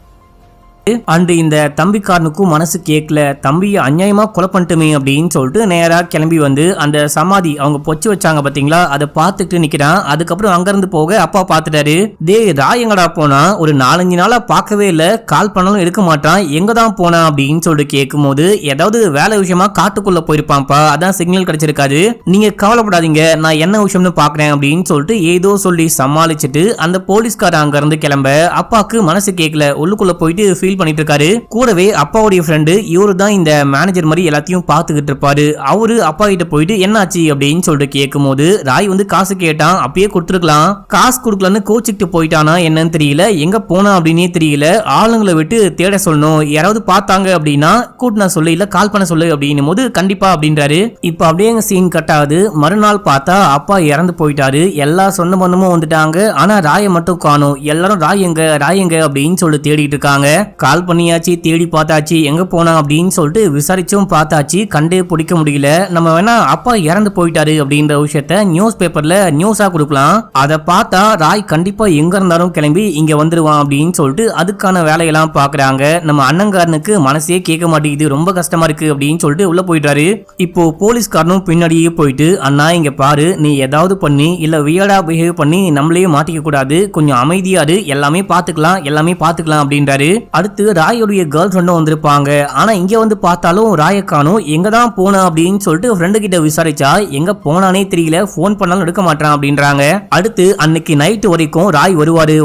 அண்ட் இந்த தம்பிக்காரனுக்கும் மனசு கேட்கல, தம்பியை அநியாயமா கொலை பண்ணிட்டுமே அப்படின்னு சொல்லிட்டு நேரா கிளம்பி வந்து அந்த சமாதி அவங்க பொச்சு வச்சாங்க பாத்தீங்களா, அதை பார்த்துட்டு நிக்கிறான். அதுக்கப்புறம் அங்கிருந்து போக அப்பா பார்த்துட்டாரு, டே ராய் எங்கடா போனா, ஒரு 4-5 நாளா பார்க்கவே இல்ல, கால் பண்ணாலும் எடுக்க மாட்டான், எங்க தான் போனா அப்படின்னு சொல்லிட்டு கேட்கும் போது ஏதாவது வேலை விஷயமா காட்டுக்குள்ள போயிருப்பான்ப்பா, அதான் சிக்னல் கிடைச்சிருக்காது, நீங்க கவலைப்படாதீங்க நான் என்ன விஷயம்னு பாக்குறேன் அப்படின்னு சொல்லிட்டு ஏதோ சொல்லி சமாளிச்சுட்டு அந்த போலீஸ்காரன் அங்க இருந்து கிளம்ப அப்பாக்கு மனசு கேட்கல, உள்ளுக்குள்ள போயிட்டு ஃபீல் பண்ணிட்டு இருக்காரு. கூடவே அப்பாவுடைய ஃப்ரெண்டு இவரு தான் இந்த மேனேஜர் மாதிரி எல்லாத்தையும் பார்த்துக்கிட்டு இருப்பாரு. அவரு அப்பா கிட்ட போயிட்டு என்னாச்சு அப்படின்னு சொல்லிட்டு கேட்கும் போது ராய் வந்து காசு கேட்டான், அப்பயே கொடுத்துருக்கலாம், காசு கொடுக்கலன்னு கோச்சிக்கிட்டு போயிட்டானா என்னன்னு தெரியல, எங்க போனா அப்படின்னே தெரியல, ஆளுங்களை விட்டு தேட சொல்லணும், யாராவது பார்த்தாங்க அப்படின்னா கூட்டு நான் சொல்ல, இல்ல கால் பண்ண சொல்லு அப்படின்னும் போது கண்டிப்பா அப்படின்றாரு. இப்ப அப்படியே எங்க சீன் கட் ஆகுது. மறுநாள் பார்த்தா அப்பா இறந்து போயிட்டாரு. எல்லா சொந்த பந்தமும் வந்துட்டாங்க, ஆனா ராயை மட்டும் காணும். எல்லாரும் ராய் எங்க அப்படின்னு சொல்லி தேடிட்டு இருக்காங்க. கால் பண்ணியாச்சு, தேடி பார்த்தாச்சு, எங்க போனா அப்படின்னு சொல்லிட்டு விசாரிச்சும் பார்த்தாச்சு, கண்டே பிடிக்க முடியல. நம்ம வேணா அப்பா இறந்து போயிட்டாரு அப்படின்ற விஷயத்த நியூஸ் பேப்பர்ல நியூஸா கொடுக்கலாம். அதை பார்த்தா ராய் கண்டிப்பா எங்க இருந்தாலும் கிளம்பி இங்க வந்துருவான் அப்படின்னு சொல்லிட்டு அதுக்கான வேலையெல்லாம் பாக்குறாங்க. நம்ம அண்ணங்காரனுக்கு மனசே கேட்க மாட்டேங்குது, ரொம்ப கஷ்டமா இருக்கு அப்படின்னு சொல்லிட்டு உள்ள போயிட்டாரு. இப்போ போலீஸ்காரனும் பின்னாடியே போயிட்டு, அண்ணா இங்க பாரு, நீ ஏதாவது பண்ணி இல்ல வியர்டா பிஹேவ் பண்ணி நம்மளையே மாட்டிக்க கூடாது, கொஞ்சம் அமைதியாரு, எல்லாமே பாத்துக்கலாம் அப்படின்றாரு. அடுத்து ராயோடைய கேர்ள் ஃப்ரெண்டும் வந்திருப்பாங்க. ஆனா இங்க வந்து பார்த்தாலும் ராயை காணோம், எங்க தான் போனா அப்படின்னு சொல்லிட்டு ஃப்ரெண்டு கிட்ட விசாரிச்சா எங்க போனானே தெரியல, போன் பண்ணாலும் எடுக்க மாட்டான் அப்படின்றாங்க. அடுத்து அன்னைக்கு நைட் வரைக்கும் ராய் வருவாரு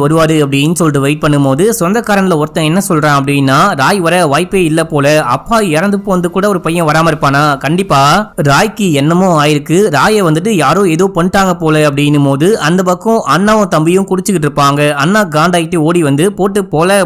அப்படின்னு சொல்லிட்டு வெயிட் பண்ணும்போது சொந்தக்காரன்ல ஒருத்தன் என்ன சொல்றான் அப்படின்னா, ராய் வர வாய்ப்பே இல்ல போல, அப்பா இறந்து போந்து கூட ஒரு பையன் வராம இருப்பானா, கண்டிப்பா ராய்க்கு என்னமோ ஆயிருக்கு, ராயை வந்துட்டு யாரோ ஏதோ பண்ணிட்டாங்க போல அப்படின்னும் போது அந்த பக்கம் அண்ணாவும் தம்பியும் குடிச்சுக்கிட்டு இருப்பாங்க. அண்ணா காண்டாயிட்டு ஓடி வந்து போட்டு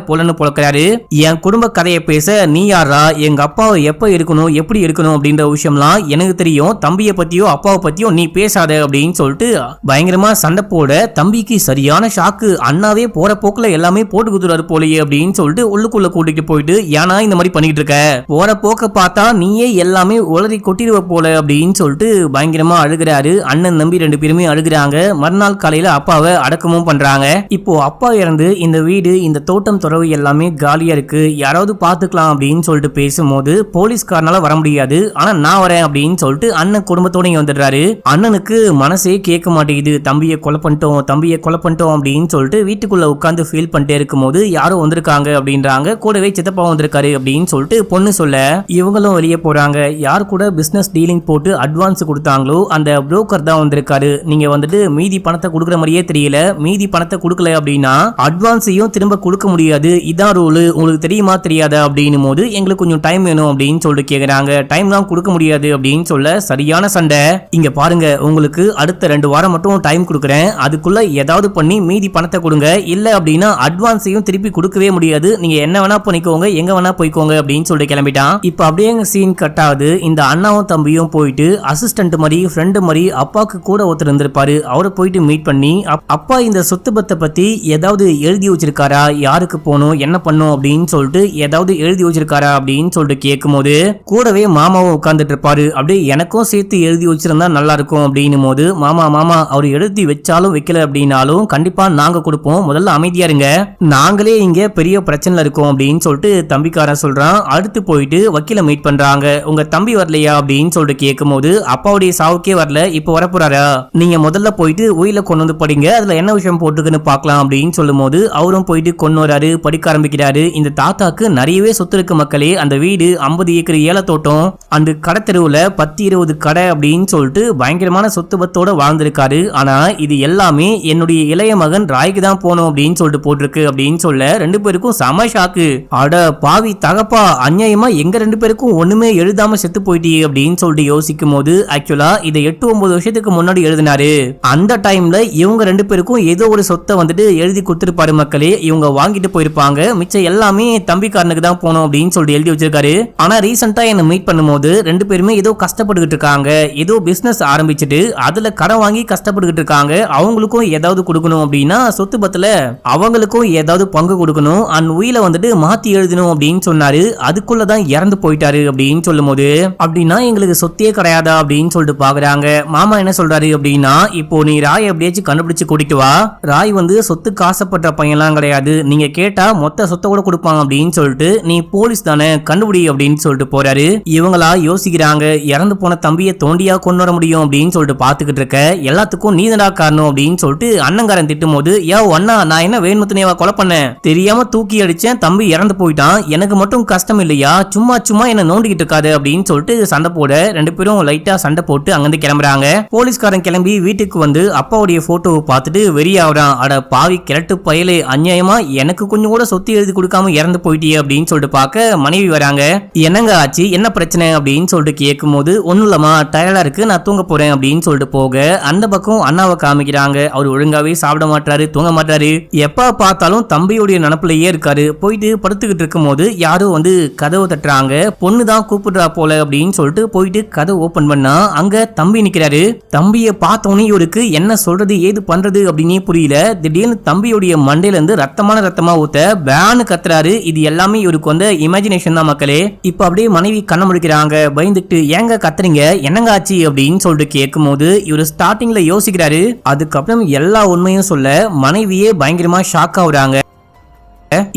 போலன்னு பொழக்கிறாரு. என் குடும்ப கதையை பேச நீ யாரா, எங்க அப்பாவை எப்ப இருக்கணும் எப்படி இருக்கணும் அப்படின்ற விஷயம்லாம் எனக்கு தெரியும், தம்பியை பத்தியோ அப்பாவை பத்தியோ நீ பேசாத அப்படின்னு சொல்லிட்டு பயங்கரமா சண்டை போட தம்பிக்கு சரியான ஷாக்கு. அண்ணாவே போற போக்குல எல்லாமே போட்டு குத்துறாரு போலயே அப்படின்னு சொல்லிட்டு உள்ளுக்குள்ள கூட்டிட்டு போயிட்டு, ஏன்னா இந்த மாதிரி பண்ணிட்டு இருக்க, போற போக்க பார்த்தா நீயே எல்லாமே உளறி கொட்டிடுவ போல அப்படின்னு சொல்லிட்டு பயங்கரமா அழுகிறாரு. அண்ணன் நம்பி ரெண்டு பேருமே அழுகிறாங்க. மறுநாள் காலையில அப்பாவை அடக்கமும் பண்றாங்க. இப்போ அப்பா இறந்து இந்த வீடு இந்த தோட்டம் துறவு எல்லாமே காலியா இருக்கு, யாராவது பாத்துக்கலாம் அப்படின்னு சொல்லிட்டு பேசும்போது போலீஸ்காரனால வர முடியாது, ஆனா நான் வரேன் அப்படின்னு சொல்லிட்டு அண்ணன் குடும்பத்தோட இங்க வந்துடுறாரு. அண்ணனுக்கு மனசே கேட்க மாட்டேங்குது, தம்பியை கொலை பண்ணிட்டோம் அப்படின்னு சொல்லிட்டு வீட்டுக்குள்ள உட்கார்ந்து ஃபீல் பண்ணிட்டே இருக்கும் போது யாரோ வந்திருக்காங்க அப்படின்றாங்க. கூடவே சித்தப்பா வந்திருக்காரு அப்படின்னு சொல்லிட்டு பொண்ணு சொல்ல இவங்களும் வெளியே போறாங்க. யார் கூட பிசினஸ் டீலிங் போட்டு அட்வான்ஸ் கொடுத்தாங்களோ அந்த புரோக்கர் தான் வந்திருக்காரு. நீங்க வந்துட்டு மீதி பணத்தை கொடுக்குற மாதிரியே தெரியல, மீதி பணத்தை கொடுக்கல அப்படின்னா அட்வான்ஸையும் திரும்ப கொடுக்க முடியாது, இதான் ரூல், உங்களுக்கு தெரியுமா தெரியாதா அப்படின்னும் போது எங்களுக்கு கொஞ்சம் டைம் வேணும் அப்படின்னு சொல்லிட்டு கேக்குறாங்க. டைம்லாம் கொடுக்க முடியாது அப்படின்னு சொல்ல சரியான சண்டை. இங்க பாருங்க, உங்களுக்கு அடுத்த 2 வாரம் மட்டும் டைம் கொடுக்குறேன், அதுக்குள்ள ஏதாவது பண்ணி மீதி பணத்தை கொடுங்க, இல்ல அப்படின்னா அட்வான்ஸையும் திருப்பி கொடுக்கவே முடியாது, நீங்க என்ன வேணா பண்ணிக்கோங்க, எங்க வேணா போய்க்கோங்க அப்படின்னு சொல்லிட்டு கிளம்பிட்டான். இப்ப அப்படியே சீன் கட் ஆகுது. இந்த அண்ணாவும் தம்பியும் போயிட்டு அசிஸ்டன்ட் மாதிரி ஃப்ரெண்டு மாதிரி அப்பாக்கு கூட ஒருத்தர் இருந்திருப்பாரு, அவரை போயிட்டு மீட் பண்ணி அப்பா இந்த சொத்து பத்தை பத்தி ஏதாவது எழுதி வச்சிருக்காரா, யாருக்கு போகணும் என்ன பண்ணும் அப்படின்னு சொல்லிட்டு ஏதாவது எழுதி வச்சிருக்காரா அப்படின்னு சொல்லிட்டு கேட்கும் போது கூடவே மாமாவும் உட்கார்ந்துட்டு இருப்பாரு. அப்படியே எனக்கும் சேர்த்து எழுதி வச்சிருந்தா நல்லா இருக்கும் அப்படின்னும் போது மாமா அவர் எழுதி வச்சாலும் வைக்கல அப்படின்னாலும் கண்டிப்பா நாங்க கொடுப்போம், முதல்ல அமைதியா இருங்க, நாங்களே இங்க பெரிய பிரச்சனை இருக்கோம் அப்படின்னு சொல்லிட்டு தம்பிக்காரன் சொல்றான். அடுத்து போயிட்டு வக்கீல மீட் பண்றாங்க. உங்க தம்பி வரலையா அப்படின்னு சொல்லிட்டு கேட்கும் போது அப்பாவுடைய சாவுக்கே வரல, இப்ப வரப்போறாரா, நீங்க முதல்ல போயிட்டு உயில கொண்டு வந்து படிங்க, அதுல என்ன விஷயம் போட்டுக்குன்னு பாக்கலாம் அப்படின்னு சொல்லும் போது அவரும் போயிட்டு கொண்டு வராரு, படிக்க ஆரம்பிக்கிறாரு. இந்த தாத்தாக்கு நிறையவே சொத்து இருக்கு மக்களே, அந்த வீடு 50 ஏக்கர் ஏல தோட்டம், அந்த கடை தெருவுல 10-20 கடை அப்படின்னு சொல்லிட்டு பயங்கரமான சொத்து பத்தோட வாழ்ந்திருக்காரு. ஆனா இது எல்லாமே என்னுடைய இளைய மகன் ராய்க்கு தான் போனோம் அப்படின்னு சொல்லிட்டு போட்டிருக்கு அப்படின்னு சொல்ல 2 பேருக்கும் செம ஷாக்கு. அட பாவி தகப்பா, அநியாயமா எங்க 2 பேருக்கும் ஒண்ணுமே எழுதாம செத்து போயிட்டே அப்படின்னு சொல்லிட்டு யோசிக்கும் போது ஆக்சுவலா இதை 8-9 வருஷத்துக்கு முன்னாடி எழுதினாரு. அந்த டைம்ல இவங்க 2 பேருக்கும் ஏதோ ஒரு சொத்தை வந்துட்டு எழுதி கொடுத்திருப்பாரு மக்களே, இவங்க வாங்கிட்டு போயிருப்பாங்க, மிச்சம் எல்லாமே தம்பிக்காரனுக்கு தான் போனோம் அப்படின்னு சொல்லிட்டு எழுதி வச்சிருக்காரு. ஆனா ரீசெண்டா என்ன மீட் பண்ணும்போது 2 பேருமே ஏதோ கஷ்டப்பட்டுக்கிட்டு இருக்காங்க, ஏதோ பிசினஸ் ஆரம்பிச்சுட்டு அதுல கடன் வாங்கி கஷ்டப்பட்டுக்கிட்டு இருக்காங்க, அவங்களுக்கும் ஏதாவது கொடுக்கணும் அப்படின்னா சொத்து பத்துல அவங்களுக்கும் ஏதாவது பங்கு கொடுக்கணும், அண்ட் உயில வந்துட்டு மாத்தி எழுதணும் அப்படின்னு சொன்னாரு. அதுக்குள்ளதான் இறந்து போயிட்டாரு அப்படின்னு சொல்லும் போது அப்படின்னா எங்களுக்கு சொத்தே கிடையாதா அப்படின்னு சொல்லிட்டு பாக்குறாங்க. மாமா என்ன சொல்றாரு அப்படின்னா, இப்போ நீ ராய் எப்படியாச்சும் கண்டுபிடிச்சு கூட்டிட்டு வா, ராய் வந்து சொத்து காசப்பட்ட பையன்லாம் கிடையாது, நீங்க கேட்டா மொத்த சொத்தை கூட கொடுப்பாங்க அப்படின்னு சொல்லிட்டு நீ போலீஸ் தானே, கண்டுபிடி அப்படின்னு சொல்லிட்டு போறாரு. இவங்களா யோசிக்கிறாங்க, இறந்து போன தம்பியை தோண்டியா கொண்டு வர முடியும் அப்படின்னு சொல்லிட்டு பாத்துக்கிட்டு இருக்க, எல்லாத்துக்கும் நீதடா காரணம் அப்படின்னு சொல்லிட்டு அண்ணங்காரன் திட்டும் போது, யோ அண்ணா நான் என்ன வேணுமுத்துனேவா கொலை பண்ணேன், தெரியாம தூக்கி அடிச்சேன், தம்பி இறந்து போயிட்டான், எனக்கு மட்டும் கஷ்டம் இல்லையா, சும்மா என்ன நோண்டிக்கிட்டு இருக்காது அப்படின்னு சொல்லிட்டு சண்டை போட 2 பேரும் லைட்டா சண்டை போட்டு அங்கிருந்து கிளம்புறாங்க. போலீஸ்காரன் கிளம்பி வீட்டுக்கு வந்து அப்பாவுடைய போட்டோவை பார்த்துட்டு வெறியாவறான். அட பாவி கிழட்டு பயலே, அநியாயமா எனக்கு கொஞ்சம் கூட சொத்து எழுதி கொடுக்காம இறந்து போயிட்டியே அப்படின்னு சொல்லிட்டு பார்க்க மனைவி வராங்க. என்னங்க ஆச்சு, என்ன பிரச்சனை அப்படின்னு சொல்லிட்டு கேட்கும் போது ஒன்னும் இல்லம்மா, டயர்டா இருக்கு, நான் தூங்க போறேன் அப்படின்னு சொல்லிட்டு போக அந்த பக்கம் அண்ணாவை காமிக்கிறாங்க. அவர் ஒழுங்காவே சாப்பிட மாட்டாரு, தூங்க மாட்டாரு, எப்ப பார்த்தாலும் தம்பியுடைய நினப்புலயே இருக்காரு. போயிட்டு படுத்துக்கிட்டு இருக்கும் போது யாரும் வந்து கதவை தட்டுறாங்க. பொண்ணு தான் கூப்பிடுறா போல அப்படின்னு சொல்லிட்டு போயிட்டு கதவை ஓபன் பண்ணா அங்க தம்பி நிக்கிறாரு. தம்பியை பார்த்தோன்னே இவருக்கு என்ன சொல்றது ஏது பண்றது அப்படின்னே புரியல. திடீர்னு தம்பியுடைய மண்டையில இருந்து ரத்தமா ஊத்த பேனு கத்துற பாக்குறாரு. இது எல்லாமே இவருக்கு வந்து இமேஜினேஷன் தான் மக்களே. இப்ப அப்படியே மனைவி கண்ண முடிக்கிறாங்க. பயந்துட்டு ஏங்க கத்துறீங்க, என்னங்க ஆச்சு அப்படின்னு சொல்லிட்டு கேட்கும் போது இவரு ஸ்டார்டிங்ல யோசிக்கிறாரு. அதுக்கப்புறம் எல்லா உண்மையும் சொல்ல மனைவியே பயங்கரமா ஷாக் ஆகுறாங்க.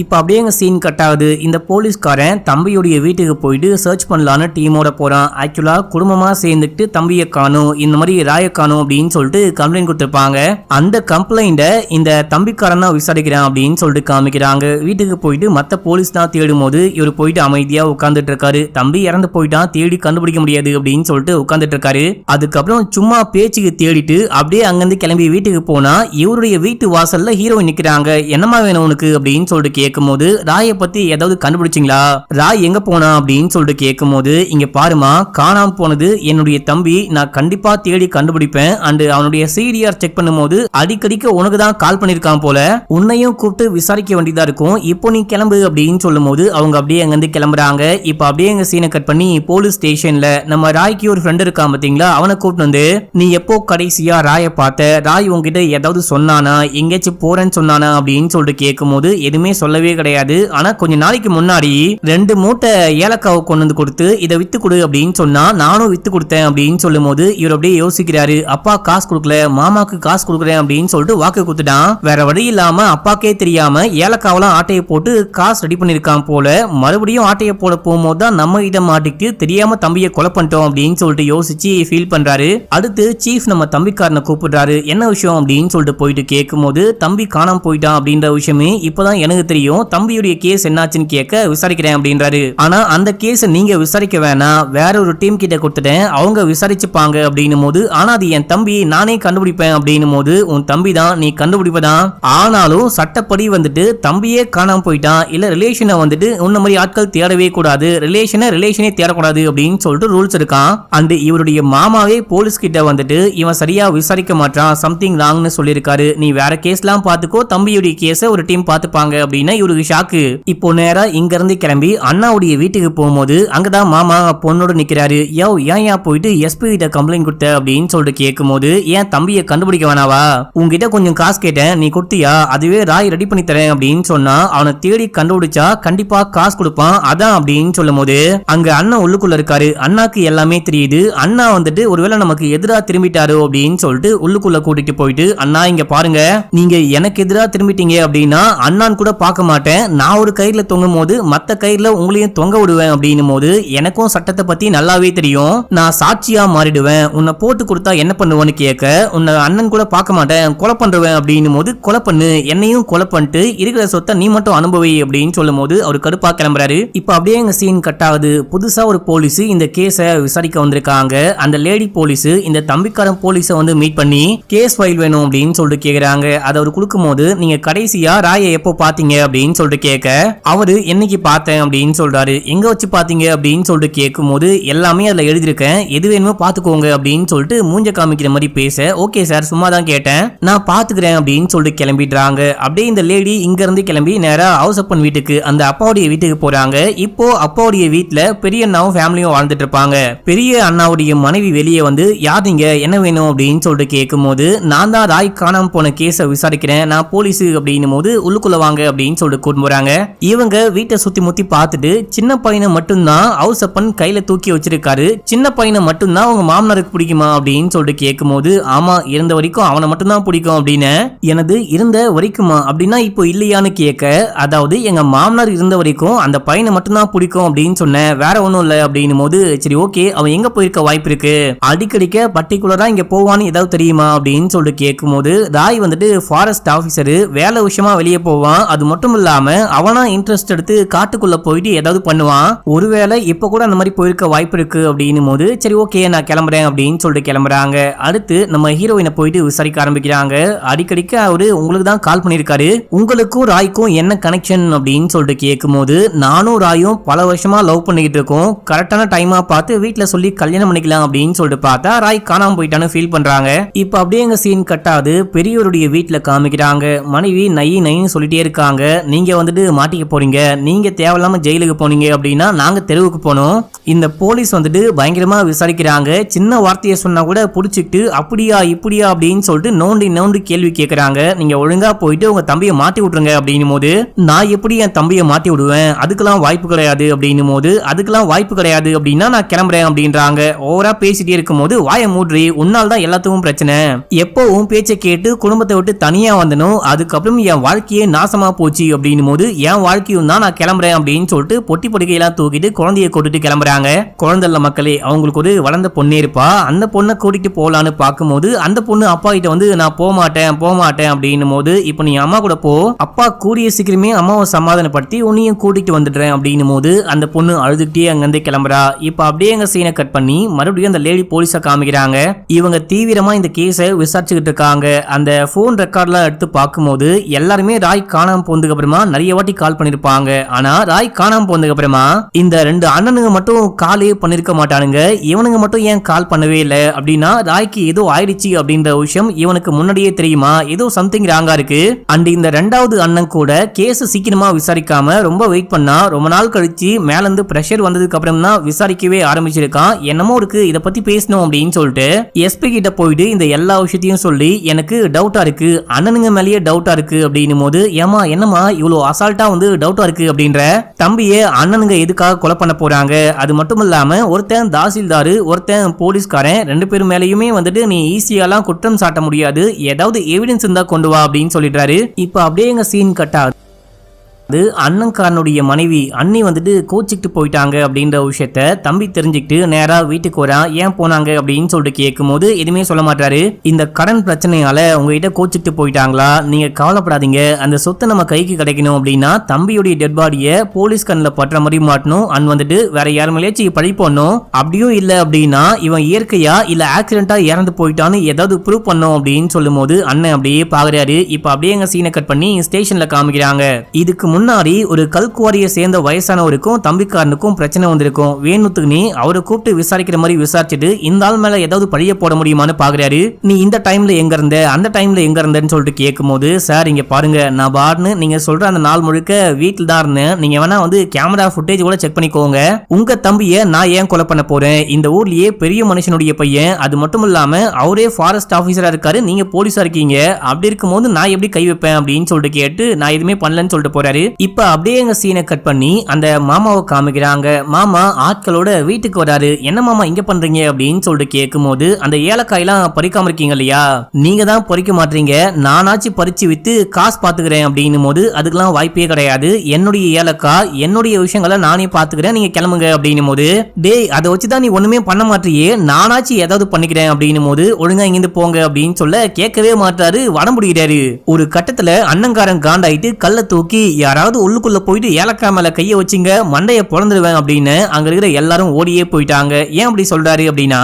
இப்ப அப்படியே சீன் கட் ஆகுது. இந்த போலீஸ்காரன் தம்பியுடைய வீட்டுக்கு போயிட்டு சர்ச் பண்ணலான்னு டீமோட போறான். ஆக்சுவலா குடும்பமா சேர்ந்துட்டு தம்பியை காணும், இந்த மாதிரி ராய காணும் அப்படின்னு சொல்லிட்டு கம்ப்ளைண்ட் கொடுத்திருப்பாங்க. அந்த கம்ப்ளைண்ட இந்த தம்பிக்காரன் தான் விசாரிக்கிறான் அப்படின்னு சொல்லிட்டு காமிக்கிறாங்க. வீட்டுக்கு போயிட்டு மத்த போலீஸ் தான் தேடும் போது இவர் போயிட்டு அமைதியா உட்கார்ந்துட்டு இருக்காரு. தம்பி இறந்து போயிட்டான், தேடி கண்டுபிடிக்க முடியாது அப்படின்னு சொல்லிட்டு உட்கார்ந்துட்டு இருக்காரு. அதுக்கப்புறம் சும்மா பேச்சுக்கு தேடிட்டு அப்படியே அங்கிருந்து கிளம்பி வீட்டுக்கு போனா இவருடைய வீட்டு வாசல்ல ஹீரோயின் நிக்கிறாங்க. என்னமா வேணும் உனக்கு அப்படின்னு சொல்லிட்டு கேட்கும்போது ராயை பத்தி ஏதாவது கண்டுபிடிச்சிங்களா, ராய் எங்க போனா அப்படின்னு சொல்லிட்டு கேட்கும்போது இங்க பாருமா, காணாம போனது என்னுடைய தம்பி, நான் கண்டிப்பா தேடி கண்டுபிடிப்பேன். அண்ட் அவனுடைய சிடிஆர் செக் பண்ணும்போது அடிக்கடிக்கு உனக்கு தான் கால் பண்ணிருக்கான் போல, உன்னையும் கூப்பிட்டு விசாரிக்க வேண்டியதா இருக்கும், இப்போ நீ கிளம்பு அப்படின்னு சொல்லும் போது அவங்க அப்படியே அங்கிருந்து கிளம்புறாங்க. இப்ப அப்படியே எங்க சீனை கட் பண்ணி போலீஸ் ஸ்டேஷன்ல நம்ம ராய்க்கு ஒரு ஃப்ரெண்ட் இருக்கான் பாத்தீங்களா, அவனை கூப்பிட்டு வந்து நீ எப்போ கடைசியா ராயை பார்த்த, ராய் உங்ககிட்ட ஏதாவது சொன்னானா, எங்கேயாச்சும் போறேன்னு சொன்னானா அப்படின்னு சொல்லிட்டு கேட்கும்போது எதுவுமே சொல்லவே கிடையாது. ஆனா கொஞ்ச நாளைக்கு முன்னாடி 2 மூட்டை ஏலக்காவை கொண்டு வந்து கொடுத்து இதை வித்து கொடு அப்படின்னு சொன்னா நானும் வித்து கொடுத்தேன் அப்படின்னு சொல்லும் போது இவர் அப்படியே யோசிக்கிறாரு. அப்பா காசு கொடுக்கல, மாமாக்கு காசு கொடுக்குறேன் அப்படின்னு சொல்லிட்டு வாக்கு கொடுத்துட்டான். வேற வழி இல்லாம அப்பாக்கே தெரியாம ஏலக்காவெல்லாம் ஆட்டையை போட்டு காசு ரெடி பண்ணிருக்கான் போல. மறுபடியும் ஆட்டையை போட போகும்போது தான் நம்ம இதை மாட்டிட்டு தெரியாம தம்பியை கொலை பண்ணிட்டோம் அப்படின்னு சொல்லிட்டு யோசிச்சு ஃபீல் பண்றாரு. அடுத்து சீஃப் நம்ம தம்பிக்காரனை கூப்பிடுறாரு. என்ன விஷயம் அப்படின்னு சொல்லிட்டு போயிட்டு கேட்கும் போது தம்பி காணாம போயிட்டான் அப்படின்ற விஷயமே இப்பதான் எனக்கு தெரியும், தம்பியுடைய கேஸ் என்னாச்சுன்னு கேட்க விசாரிக்கிறேன் அப்படின்றாரு. ஆனா அந்த கேஸ் நீங்க விசாரிக்க வேணாம், வேற ஒரு டீம் கிட்ட கொடுத்துட்டேன், அவங்க விசாரிச்சுப்பாங்க அப்படின்னும் போது, ஆனா அது என் தம்பி, நானே கண்டுபிடிப்பேன் அப்படின்னும் போது உன் தம்பி தான், நீ கண்டுபிடிப்பதான், ஆனாலும் சட்டப்படி வந்துட்டு தம்பியே காணாம போயிட்டான், இல்ல ரிலேஷனை வந்துட்டு உன்ன மாதிரி ஆட்கள் தேடவே கூடாது, ரிலேஷனே தேடக்கூடாது அப்படின்னு சொல்லிட்டு ரூல்ஸ் இருக்கான். அண்ட் இவருடைய மாமாவே போலீஸ் கிட்ட வந்துட்டு இவன் சரியா விசாரிக்க மாட்டான், சம்திங் ராங்னு சொல்லியிருக்காரு, நீ வேற கேஸ்லாம் பாத்துக்கோ, தம்பியுடைய கேஸ ஒரு டீம் பாத்துப்பாங்க அப்படின்னு இவருக்கு ஷாக்கு. இப்போ நேரா இங்க இருந்து கிளம்பி அண்ணாவுடைய வீட்டுக்கு போகும்போது அங்கதான் மாமா பொண்ணோட நிக்கிறாரு. யோ ஏன் போயிட்டு எஸ்பி கிட்ட கம்ப்ளைண்ட் கொடுத்த அப்படின்னு சொல்லிட்டு கேட்கும்போது, ஏன் தம்பியை கண்டுபிடிக்க வேணாவா, உங்ககிட்ட கொஞ்சம் காசு கேட்டேன், நீ கொடுத்தியா, அதுவே ராய் ரெடி பண்ணி தரேன் அப்படின்னு சொன்னா அவனை தேடி கண்டுபிடிச்சா கண்டிப்பா காசு கொடுப்பான், அதான் அப்படின்னு சொல்லும் போது அங்க அண்ணன் உள்ளுக்குள்ள இருக்காரு. அண்ணாக்கு எல்லாமே தெரியுது. அண்ணா வந்துட்டு ஒருவேளை நமக்கு எதிரா திரும்பிட்டாரோ அப்படின்னு சொல்லிட்டு உள்ளுக்குள்ள கூட்டிட்டு போயிட்டு, அண்ணா இங்க பாருங்க, நீங்க எனக்கு எதிரா திரும்பிட்டீங்க அப்படின்னா அண்ணான் கூட பார்க்க மாட்டேன், நான் ஒரு கயிறுல தொங்கும் போது மத்த கயிறுல உங்களையும் தொங்க விடுவேன் அப்படின்னும் போது எனக்கும் சட்டத்தை பத்தி நல்லாவே தெரியும், நான் சாட்சியா மாறிடுவேன், உன்னை போட்டு கொடுத்தா என்ன பண்ணுவேன்னு கேட்க, உன்னை அண்ணன் கூட பார்க்க மாட்டேன், கொலை பண்றேன் அப்படின்னும் போது கொலை பண்ணு, என்னையும் கொலை பண்ணிட்டு இருக்கிற சொத்தை நீ மட்டும் அனுபவி அப்படின்னு சொல்லும் போது அவர் கடுப்பா கிளம்புறாரு. இப்ப அப்படியே எங்க சீன் கட் ஆகுது. புதுசா ஒரு போலீஸ் இந்த கேஸ விசாரிக்க வந்திருக்காங்க. அந்த லேடி போலீஸ் இந்த தம்பிக்காரன் போலீஸ வந்து மீட் பண்ணி கேஸ் ஃபைல் வேணும் அப்படின்னு சொல்லிட்டு கேக்குறாங்க. அதை அவர் கொடுக்கும் போது நீங்க கடைசியா ராயை எப்போ பாத்தீங்க அப்படின்னு சொல்லிட்டு கேட்க அவரு என்னைக்கு பார்த்தேன் அப்படின்னு சொல்றாரு. எங்க வச்சு பாத்தீங்க அப்படின்னு சொல்லிட்டு கேட்கும் போது எல்லாமே அதுல எழுதிருக்கேன், எது வேணுமோ பாத்துக்கோங்க அப்படின்னு சொல்லிட்டு மூஞ்ச காமிக்கிற மாதிரி பேச, ஓகே சார் சும்மா தான் கேட்டேன், நான் பாத்துக்கிறேன் அப்படின்னு சொல்லிட்டு கிளம்பிடுறாங்க. அப்படியே இந்த லேடி இங்க இருந்து கிளம்பி நேரா ஹவுசப்பன் வீட்டுக்கு, அந்த அப்பாவுடைய வீட்டுக்கு போறாங்க. இப்போ அப்பாவுடைய வீட்டுல பெரிய அண்ணாவும் ஃபேமிலியும் வாழ்ந்துட்டு இருப்பாங்க. பெரிய அண்ணாவுடைய மனைவி வெளியே வந்து யாருங்க என்ன வேணும் அப்படின்னு சொல்லிட்டு கேட்கும் போது, நான் தான் ராய் காணாம போன கேஸை விசாரிக்கிறேன், நான் போலீஸ் அப்படின்னும் போது உள்ளுக்குள்ள வாங்க அப்படின்னு சொல்லிட்டு கூட்டு போறாங்க. இவங்க வீட்டை சுத்தி முத்தி பார்த்துட்டு சின்ன பையனை மட்டும்தான் ஹவுசப்பன் கையில தூக்கி வச்சிருக்காரு, சின்ன பையனை மட்டும்தான் உங்க மாமனாருக்கு பிடிக்குமா அப்படின்னு சொல்லிட்டு கேட்கும் போது, ஆமா இருந்த வரைக்கும் அவனை மட்டும்தான் பிடிக்கும் அப்படின்னு. எனது இருந்த வரைக்குமா அப்படின்னா இப்போ இல்லையான்னு கேட்க, அதாவது எங்க மாமனார் இருந்த வரைக்கும் அந்த பையனை மட்டும்தான் பிடிக்கும் அப்படின்னு சொன்னேன், வேற ஒன்றும் இல்லை அப்படின்னும் போது, சரி ஓகே அவன் எங்க போயிருக்க வாய்ப்பு இருக்கு, அடிக்கடிக்க பர்டிகுலரா இங்க போவான்னு ஏதாவது தெரியுமா அப்படின்னு சொல்லிட்டு கேட்கும் போது, ராய் வந்துட்டு ஃபாரஸ்ட் ஆபீசர், வேலை விஷயமா வெளியே போவான், அது மட்டும் இல்லாம அவனா இன்ட்ரெஸ்ட் எடுத்து காட்டுக்குள்ள போயிட்டு ஏதாவது பண்ணுவான், ஒருவேளை இப்ப கூட அந்த மாதிரி போயிருக்க வாய்ப்பு இருக்கு அப்படின்னும் போது, சரி ஓகே நான் கிளம்புறேன் அப்படின்னு சொல்லிட்டு கிளம்புறாங்க. அடுத்து நம்ம ஹீரோயினை போயிட்டு விசாரிக்க ஆரம்பிக்கிறாங்க. அடிக்கடிக்கு அவரு உங்களுக்கு தான் கால் பண்ணிருக்காரு, உங்களுக்கும் ராய்க்கும் என்ன கனெக்ஷன் அப்படின்னு சொல்லிட்டு கேட்கும் போது, நானும் ராயும் பல வருஷமா லவ் பண்ணிக்கிட்டு இருக்கோம், கரெக்டான டைமா பார்த்து வீட்டுல சொல்லி கல்யாணம் பண்ணிக்கலாம் அப்படின்னு சொல்லிட்டு பார்த்தா ராய் காணாம போயிட்டான்னு ஃபீல் பண்றாங்க. இப்ப அப்படியே எங்க சீன் கட்டாது பெரியவருடைய வீட்டுல காமிக்கிறாங்க. மனைவி நை நைன்னு சொல்லிட்டே இருக்காங்க. இருக்காங்க, நீங்க வந்துட்டு மாட்டிக்க போறீங்க, நீங்க தேவையில்லாம ஜெயிலுக்கு போனீங்க அப்படின்னா நாங்க தெருவுக்கு போனோம். இந்த போலீஸ் வந்துட்டு பயங்கரமா விசாரிக்கிறாங்க. சின்ன வார்த்தையை சொன்னா கூட புடிச்சிட்டு அப்படியா இப்படியா அப்படின்னு சொல்லிட்டு நோண்டி கேள்வி கேட்கறாங்க. நீங்க ஒழுங்கா போயிட்டு உங்க தம்பியை மாட்டி விட்டுருங்க அப்படின்னும் போது, நான் எப்படி என் தம்பியை மாட்டி விடுவேன், அதுக்கெல்லாம் வாய்ப்பு கிடையாது அப்படின்னும் போது, அதுக்கெல்லாம் வாய்ப்பு கிடையாது அப்படின்னா நான் கிளம்புறேன் அப்படின்றாங்க. ஓவரா பேசிட்டே இருக்கும் போது, வாய மூட்ரி, உன்னால் தான் எல்லாத்துக்கும் பிரச்சனை, எப்பவும் பேச்சை கேட்டு குடும்பத்தை விட்டு தனியா வந்தனும், அதுக்கப்புறம் என் வாழ்க்கையே நாசமா போச்சு அப்படின்னும் போது, என் வாழ்க்கையும் தான் நான் கிளம்புறேன் அப்படின்னு சொல்லிட்டு பொட்டி படுக்கையெல்லாம் தூக்கிட்டு குழந்தைய கூட்டிட்டு கிளம்புறாங்க. குழந்தைல மக்களே, அவங்களுக்கு ஒரு வளர்ந்த பொண்ணே இருப்பா. அந்த பொண்ணை கூட்டிட்டு போலான்னு பார்க்கும்போது அந்த பொண்ணு அப்பா கிட்ட வந்து நான் போக மாட்டேன் அப்படின்னும் போது, இப்ப நீ அம்மா கூட போ, அப்பா கூடிய சீக்கிரமே அம்மாவை சமாதானப்படுத்தி உன்னையும் கூட்டிட்டு வந்துடுறேன் அப்படின்னும் போது அந்த பொண்ணு அழுதுகிட்டே அங்கிருந்து கிளம்புறா. இப்ப அப்படியே எங்க சீனை கட் பண்ணி மறுபடியும் அந்த லேடி போலீஸை காமிக்கிறாங்க. இவங்க தீவிரமா இந்த கேஸை விசாரிச்சுக்கிட்டு இருக்காங்க. அந்த போன் ரெக்கார்ட்லாம் எடுத்து பார்க்கும்போது எல்லாருமே ராய் காணாம போனதுக்கு அப்புறமா நிறைய வாட்டி கால் பண்ணிருப்பாங்க. ஆனா ராய் காணாம போனதுக்கு அப்புறமா இந்த ரெண்டு அண்ணனுங்க மட்டும் காலே பண்ணிருக்க மாட்டானுங்க. இவனுங்க மட்டும் ஏன் கால் பண்ணவே இல்லை அப்படின்னா, ராய்க்கு ஏதோ ஆயிடுச்சு அப்படின்ற விஷயம் இவனுக்கு முன்னாடியே தெரியுமா, ஏதோ சம்திங் ராங்கா இருக்கு. அண்ட் இந்த ரெண்டாவது அண்ணன் கூட கேஸ் சீக்கிரமா விசாரிக்காம ரொம்ப வெயிட் பண்ணா, ரொம்ப நாள் கழிச்சு மேல இருந்து பிரஷர் வந்ததுக்கு அப்புறம் தான் விசாரிக்கவே ஆரம்பிச்சிருக்கான். என்னமோ இருக்கு, இத பத்தி பேசணும் அப்படின்னு சொல்லிட்டு எஸ்பி கிட்ட போயிட்டு இந்த எல்லா விஷயத்தையும் சொல்லி, எனக்கு டவுட்டா இருக்கு, அண்ணனுங்க மேலேயே டவுட்டா இருக்கு அப்படின்னும் போது, ஏமா என்னமா இவ்வளவு அசால்ட்டா வந்து டவுட்டா இருக்கு அப்படின்ற, தம்பியே அண்ணனுங்க எதுக்காக கொலை பண்ண போறாங்க, அது மட்டும் இல்லாம ஒருத்தன் தாசில்தாரு ஒருத்தன் போலீஸ்காரன், ரெண்டு பேரும் மேலேயுமே வந்துட்டு நீ ஈஸியாலாம் குற்றம் சாட்ட முடியாது, ஏதாவது எவிடன்ஸ் இருந்தா கொண்டு வா அப்படின்னு சொல்லிடுறாரு. இப்ப அப்படியே எங்க சீன் கட் ஆகுது. அண்ணன்காரனுடைய மனைவி அண்ணி வந்துட்டு கோச்சிக்கிட்டு போயிட்டாங்க அப்படின்ற விஷயத்த தம்பி தெரிஞ்சுக்கிட்டு நேரா வீட்டுக்கு வரான். ஏன் போனாங்க அப்படின்னு சொல்லிட்டு கேட்கும் போது எதுவுமே சொல்ல மாட்டாரு. இந்த கடன் பிரச்சனையால உங்ககிட்ட கோச்சிக்கிட்டு போயிட்டாங்களா, நீங்க கவலைப்படாதீங்க, அந்த சொத்தை நம்ம கைக்கு கிடைக்கணும் அப்படின்னா தம்பியுடைய டெட் பாடியை போலீஸ் கண்ணில் பற்ற மாதிரி மாட்டணும், அண்ட் வந்துட்டு வேற யார் மேலேயாச்சும் பழி போடணும், அப்படியும் இல்லை அப்படின்னா இவன் இயற்கையா இல்ல ஆக்சிடென்டா இறந்து போயிட்டான்னு ஏதாவது ப்ரூவ் பண்ணும் அப்படின்னு சொல்லும் போது அண்ணன் அப்படியே பாக்குறாரு. இப்ப அப்படியே எங்க சீனை கட் பண்ணி ஸ்டேஷன்ல காமிக்கிறாங்க. இதுக்கு முன்னாடி ஒரு கல்குவாரியை சேர்ந்த வயசானவருக்கும் தம்பிக்காரனுக்கும் பிரச்சனை வந்திருக்கும். வேணுத்துக்கு நீ அவரை கூப்பிட்டு விசாரிக்கிற மாதிரி விசாரிச்சுட்டு இந்த ஆள் மேல ஏதாவது பழிய போட முடியுமான்னு பாக்குறாரு. நீ இந்த டைம்ல எங்க இருந்த அந்த டைம்ல எங்க இருந்தன்னு சொல்லிட்டு கேட்கும் போது, சார் இங்க பாருங்க, நான் பாருன்னு நீங்க சொல்ற அந்த நாள் முழுக்க வீட்டில் தான் இருந்தேன், நீங்க வேணா வந்து கேமரா ஃபுட்டேஜ் கூட செக் பண்ணிக்கோங்க, உங்க தம்பிய நான் ஏன் கொலை பண்ண போறேன், இந்த ஊர்லயே பெரிய மனுஷனுடைய பையன், அது மட்டும் இல்லாம அவரே ஃபாரஸ்ட் ஆபீசரா இருக்காரு, நீங்க போலீஸா இருக்கீங்க, அப்படி இருக்கும்போது நான் எப்படி கை வைப்பேன் அப்படின்னு சொல்லிட்டு கேட்டு நான் எதுவுமே பண்ணலன்னு சொல்லிட்டு போறாரு. இப்ப அப்படியே எங்க சீனை கட் பண்ணி அந்த மாமாவை காமிக்கிறாங்க. மாமா ஆட்களோட வீட்டுக்கு வராரு. என்ன மாமா இங்க பண்றீங்க அப்படின்னு சொல்லிட்டு கேட்கும் போது, அந்த ஏலக்காயெல்லாம் பறிக்காம இருக்கீங்க இல்லையா, நீங்க தான் பறிக்க மாட்டீங்க, நானாச்சும் பறிச்சு வித்து காசு பாத்துக்கிறேன் அப்படின்னும் போது, அதுக்கெல்லாம் வாய்ப்பே கிடையாது, என்னுடைய ஏலக்காய் என்னுடைய விஷயங்களை நானே பாத்துக்கிறேன், நீங்க கிளம்புங்க அப்படின்னும் போது, டேய் அதை வச்சுதான் நீ ஒண்ணுமே பண்ண மாட்டியே, நானாச்சும் ஏதாவது பண்ணிக்கிறேன் அப்படின்னும் போது, ஒழுங்கா இங்கிருந்து போங்க அப்படின்னு சொல்ல கேட்கவே மாட்டாரு, வடம்புடிக்கிறாரு. ஒரு கட்டத்துல அண்ணங்காரன் காண்டாயிட்டு கல்ல தூக்கி யாராவது உள்ளுக்குள்ள போயிட்டு ஏலக்காய் மேல கைய வச்சிங்க மண்டைய பொழந்துருவேன் அப்படின்னு அங்க இருக்கிற எல்லாரும் ஓடியே போயிட்டாங்க. ஏன் அப்படி சொல்றாரு அப்படின்னா,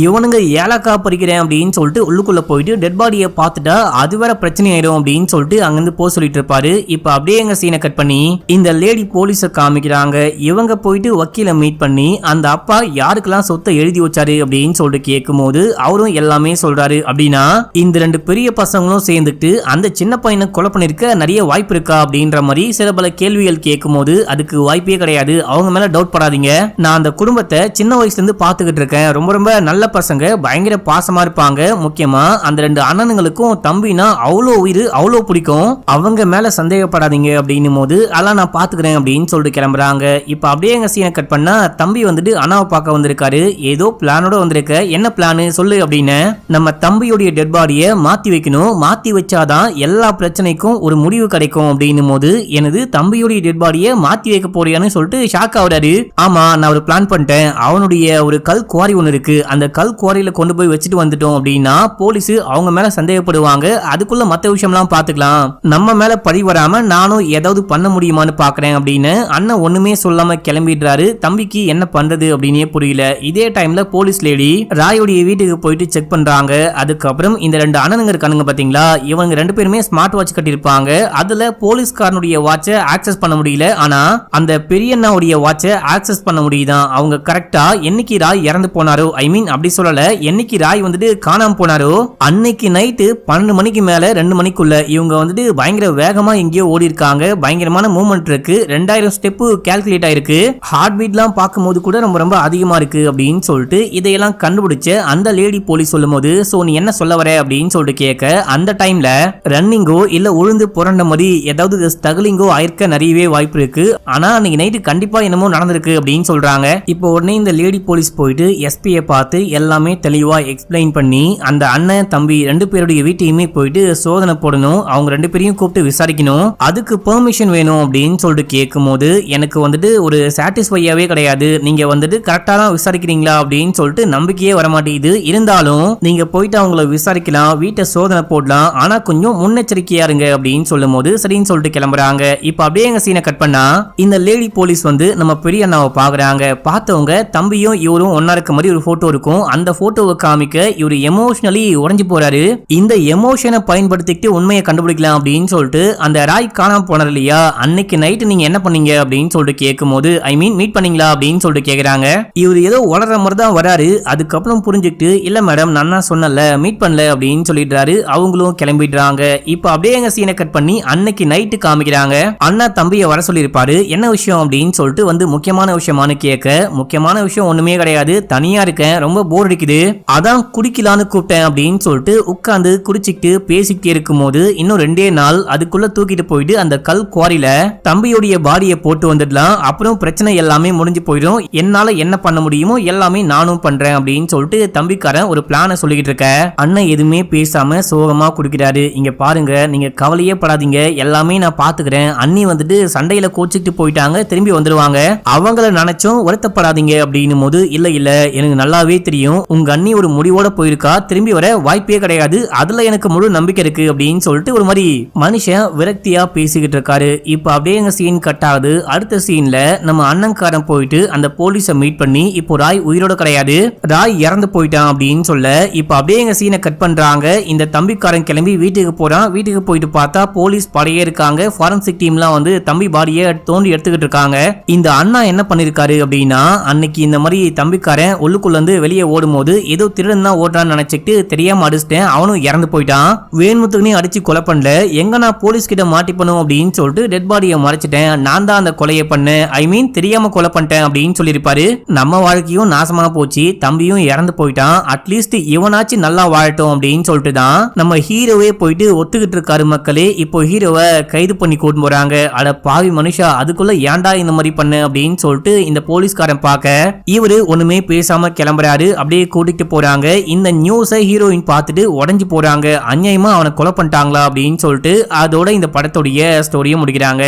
இவனுங்க ஏலக்காய் பறிக்கிறேன் அப்படின்னு சொல்லிட்டு உள்ளுக்குள்ள போயிட்டு டெட் பாடியை பார்த்துட்டா அது வேற பிரச்சனை ஆயிடும் அப்படின்னு சொல்லிட்டு அங்கிருந்து போ சொல்லிட்டு இருப்பாரு. இப்ப அப்படியே எங்க சீனை கட் பண்ணி இந்த லேடி போலீஸ காமிக்கிறாங்க. இவங்க போயிட்டு வக்கீல மீட் பண்ணி அந்த அப்பா யாருக்கெல்லாம் சொத்தை எழுதி வச்சாரு அப்படின்னு சொல்லிட்டு கேட்கும் போது அவரும் எல்லாமே சொல்றாரு. அப்படின்னா இந்த ரெண்டு பெரிய பசங்களும் சேர்ந்துட்டு அந்த சின்ன பையனை கொலை பண்ணிருக்க நிறைய வாய்ப்பு இருக்கா அப்படின்ற மாதிரி சில பல கேள்விகள் கேட்கும் போது, அதுக்கு வாய்ப்பே கிடையாது, அவங்க மேல டவுட் படாதீங்க, நான் அந்த குடும்பத்தை சின்ன வயசுல இருந்து பாத்துக்கிட்டு இருக்கேன், ரொம்ப ரொம்ப நல்ல பசங்க, பயங்கர பாசமா இருப்பாங்க, முக்கியமா அந்த ரெண்டு அண்ணனுங்களுக்கும் தம்பினா அவ்வளோ உயிர் அவ்வளோ பிடிக்கும், அவங்க மேல சந்தேகப்படாதீங்க அப்படின்னும் போது அதெல்லாம் நான் பாத்துக்கிறேன் அப்படின்னு சொல்லிட்டு கிளம்புறாங்க. இப்ப அப்படியே எங்க சீனை கட் பண்ணா தம்பி வந்துட்டு அண்ணாவை பார்க்க வந்திருக்காரு. ஏதோ பிளானோட வந்திருக்க, என்ன பிளானு சொல்லு அப்படின்னு, நம்ம தம்பியுடைய டெட் பாடியை மாத்தி வைக்கணும், மாத்தி வச்சாதான் எல்லா பிரச்சனைக்கும் ஒரு முடிவு கிடைக்கும் அப்படின்னும் போது, எனது தம்பியுடைய டெட் பாடியை மாத்தி வைக்க போறியான்னு சொல்லிட்டு ஷாக் ஆகுறாரு. ஆமா நான் ஒரு பிளான் பண்ணிட்டேன், அவனுடைய ஒரு கல் குவாரி ஒன்று இருக்கு, அந்த கல் குவாரியில கொண்டு போய் வச்சுட்டு வந்துட்டோம் அப்படின்னா போலீஸ் அவங்க மேல சந்தேகப்படுவாங்க, அதுக்குள்ள மத்த விஷயம்லாம் பாத்துக்கலாம், நம்ம மேல பழி வராம நானும் ஏதாவது பண்ண முடியுமான்னு பாக்குறேன் அப்படின்னு அண்ணன் ஒண்ணுமே சொல்லாம கிளம்பிடுறாரு. தம்பிக்கு என்ன பண்றது அப்படின்னே புரியல. இதே டைம்ல போலீஸ் லேடி ராயோடைய வீட்டுக்கு போயிட்டு செக் பண்றாங்க. அதுக்கப்புறம் இந்த ரெண்டு அண்ணனுங்க இருக்கானுங்க பாத்தீங்களா, இவங்க ரெண்டு பேருமே ஸ்மார்ட் வாட்ச் கட்டிருப்பாங்க. அதுல போலீஸ்காரனுடைய வாட்ச் வாட்சை ஆக்சஸ் பண்ண முடியல, ஆனா அந்த பெரியண்ணாவுடைய வாட்சை ஆக்சஸ் பண்ண முடியுதான். அவங்க கரெக்டா என்னைக்கு ராய் இறந்து போனாரோ, ஐ மீன் அப்படி சொல்லல, என்னைக்கு ராய் வந்துட்டு காணாம போனாரோ அன்னைக்கு நைட்டு 12 மணிக்கு மேல 2 மணிக்குள்ள இவங்க வந்துட்டு பயங்கர வேகமா எங்கேயோ ஓடி இருக்காங்க. பயங்கரமான மூவ்மெண்ட் இருக்கு. 2000 ஸ்டெப் கால்குலேட் ஆயிருக்கு. ஹார்ட் பீட்லாம் பார்க்கும்போது கூட ரொம்ப ரொம்ப அதிகமா இருக்கு அப்படின்னு சொல்லிட்டு இதையெல்லாம் கண்டுபிடிச்ச அந்த லேடி போலீஸ் சொல்லும்போது, சோ நீ என்ன சொல்ல வர அப்படின்னு சொல்லிட்டு கேட்க, அந்த டைம்ல ரன்னிங்கோ இல்ல உழுந்து புரண்ட மாதிரி ஏதாவது ஸ்ட்ரகிளிங்கோ ஆயிருக்க நிறையவே வாய்ப்பு இருக்கு. ஆனா அன்னைக்கு நைட்டு கண்டிப்பா என்னமோ நடந்திருக்கு அப்படின்னு சொல்றாங்க. இப்போ உடனே இந்த லேடி போலீஸ் போயிட்டு எஸ்பியை பார்த்து எல்லாமே தெளிவா எக்ஸ்பிளைன் பண்ணி அந்த அண்ணன் தம்பி 2 பேருடைய வீட்டையுமே போயிட்டு சோதனை போடணும், அவங்க 2 பேரையும் கூப்பிட்டு விசாரிக்கணும், அதுக்கு பெர்மிஷன் வேணும் அப்படின்னு சொல்லிட்டு கேட்கும் போது எனக்கு வந்துட்டு ஒரு சாட்டிஸ்ஃபையாவே கிடையாது. நீங்க வந்துட்டு கரெக்டா தான் விசாரிக்கிறீங்களா அப்படின்னு சொல்லிட்டு நம்பிக்கையே வரமாட்டேங்குது. இருந்தாலும் நீங்க போயிட்டு அவங்கள விசாரிக்கலாம், வீட்டை சோதனை போடலாம், ஆனா கொஞ்சம் முன்னெச்சரிக்கையா இருங்க அப்படின்னு சொல்லும் போது சரின்னு சொல்லிட்டு கிளம்புறாங்க. இப்ப அப்படியே எங்க சீனை கட் பண்ணா இந்த லேடி போலீஸ் வந்து நம்ம பெரிய அண்ணாவை பாக்குறாங்க. பார்த்தவங்க தம்பியும் இவரும் ஒன்னா இருக்க மாதிரி ஒரு போட்டோ இருக்கும். அந்த போட்டோவை காமிக்க இவரு எமோஷனலி உடைஞ்சு போறாரு. இந்த எமோஷனை பயன்படுத்திட்டு உண்மையை கண்டுபிடிக்கலாம் அப்படின்னு சொல்லிட்டு அந்த ராய் காணாம போனார் இல்லையா, அன்னைக்கு நைட்டு நீங்க என்ன பண்ணீங்க அப்படின்னு சொல்லிட்டு கேட்கும் போது, ஐ மீன் மீட் பண்ணீங்களா அப்படின்னு சொல்லிட்டு கேக்குறாங்க. இவர் ஏதோ வளர்ற மாதிரி தான் வராரு. அதுக்கப்புறம் புரிஞ்சுக்கிட்டு இல்ல மேடம் நான் தான் சொன்னல மீட் பண்ணல அப்படின்னு சொல்லிடுறாரு. அவங்களும் கிளம்பிடுறாங்க. இப்ப அப்படியே எங்க சீனை கட் பண்ணி அன்னைக்கு நைட்டு காமிக்கிறாங்க. அண்ணா தம்பியை வர சொல்லியிருப்பாரு. என்ன விஷயம் அப்படின்னு சொல்லிட்டு வந்து முக்கியமான விஷயமானு கேட்க, முக்கியமான விஷயம் ஒண்ணுமே கிடையாது, தனியா இருக்கேன், ரொம்ப போர் அடிக்குது, அதான் குடிக்கலான்னு கூப்பிட்டேன் அப்படின்னு சொல்லிட்டு உட்காந்து குடிச்சிட்டு பேசிக்கிட்டே இருக்கும் போது இன்னும் 2 நாள் அதுக்குள்ள தூக்கிட்டு போயிட்டு அந்த கல் குவாரியில தம்பியோடைய பாடியை போட்டு வந்துடலாம். அப்புறம் பிரச்சனை எல்லாமே முடிஞ்சு போயிடும். என்னால என்ன பண்ண முடியுமோ எல்லாமே நானும் பண்றேன் அப்படின்னு சொல்லிட்டு தம்பிக்காரன் ஒரு பிளான சொல்லிக்கிட்டு இருக்க. அண்ணன் எதுவுமே பேசாம சோகமா குடிக்கிறாரு. இங்க பாருங்க, நீங்க கவலையே படாதீங்க, எல்லாமே நான் பாத்துக்கிறேன். அண்ணி வந்துட்டு சண்டையில கோச்சிக்கிட்டு போயிட்டாங்க, திரும்பி வந்துருவாங்க, அவங்கள நினைச்சும் வருத்தப்படாதீங்க அப்படின்னு போது, இல்ல இல்ல எனக்கு நல்லாவே தெரியும் உங்க அண்ணி ஒரு முடிவோட போயிருக்கா, திரும்பி வர வாய்ப்பே கிடையாது, அதுல எனக்கு முழு நம்பிக்கை இருக்கு அப்படின்னு சொல்லிட்டு ஒரு மாதிரி மனுஷன் விரக்தியா பேசிக்கிட்டு இருக்காரு. இப்ப அப்படியே எங்க சீன் கட் ஆகுது. அடுத்த சீன்ல நம்ம அண்ணன்காரன் போயிட்டு அந்த போலீஸை மீட் பண்ணி, இப்போ ராய் உயிரோட கிடையாது, ராய் இறந்து போயிட்டான் அப்படின்னு சொல்ல, இப்ப அப்படியே எங்க சீனை கட் பண்றாங்க. இந்த தம்பிக்காரன் கிளம்பி வீட்டுக்கு போறான். வீட்டுக்கு போயிட்டு பார்த்தா போலீஸ் படையே இருக்காங்க. ஃபாரன்சிக் டீம்லாம் வந்து தம்பி பாடியை தோண்டி எடுத்துக்கிட்டு இருக்காங்க. இந்த அண்ணா என்ன பண்ணிருக்காரு அப்படின்னா, அன்னைக்கு இந்த மாதிரி தம்பிக்காரன் உள்ளுக்குள்ள இருந்து வெளியே ஓடும் போது ஏதோ திருடன் தான் ஓடுறான்னு நினைச்சிட்டு தெரியாம அடிச்சிட்டேன், அவனும் இறந்து போயிட்டான், வேணுமுத்துக்குனே அடிச்சு கொலை பண்ணல, எங்க நான் போலீஸ் கிட்ட மாட்டிப்பணும் அப்படின்னு சொல்லிட்டு டெட் பாடியை மறைச்சிட்டேன், நான் தான் அந்த கொலையை பண்ணேன், ஐ மீன் தெரியாம கொலை பண்ணிட்டேன் அப்படின்னு சொல்லியிருப்பாரு. நம்ம வாழ்க்கையும் நாசமா போச்சு, தம்பியும் இறந்து போயிட்டான், அட்லீஸ்ட் இவனாச்சும் நல்லா வாழட்டும் அப்படின்னு சொல்லிட்டு தான் நம்ம ஹீரோவே போயிட்டு ஒத்துக்கிட்டு இருக்காரு. மக்களே இப்போ ஹீரோவை கைது பண்ணி கூட்டு போறாங்க. அட பாவி மனுஷா, அதுக்குள்ள ஏன்டா இந்த மாதிரி பண்ண அப்படின்னு சொல்லிட்டு இந்த போலீஸ்காரன் பார்க்க இவரு ஒண்ணுமே பேசாம கிளம்புறாரு. அப்படியே கூட்டிட்டு போறாங்க. இந்த நியூஸை ஹீரோயின் பார்த்துட்டு உடஞ்சு போறாங்க. அநியாயமா அவனை கொலை பண்ணிட்டாங்களா அப்படின்னு சொல்லிட்டு அதோட இந்த படத்துடைய ஸ்டோரியை முடிக்கிறாங்க.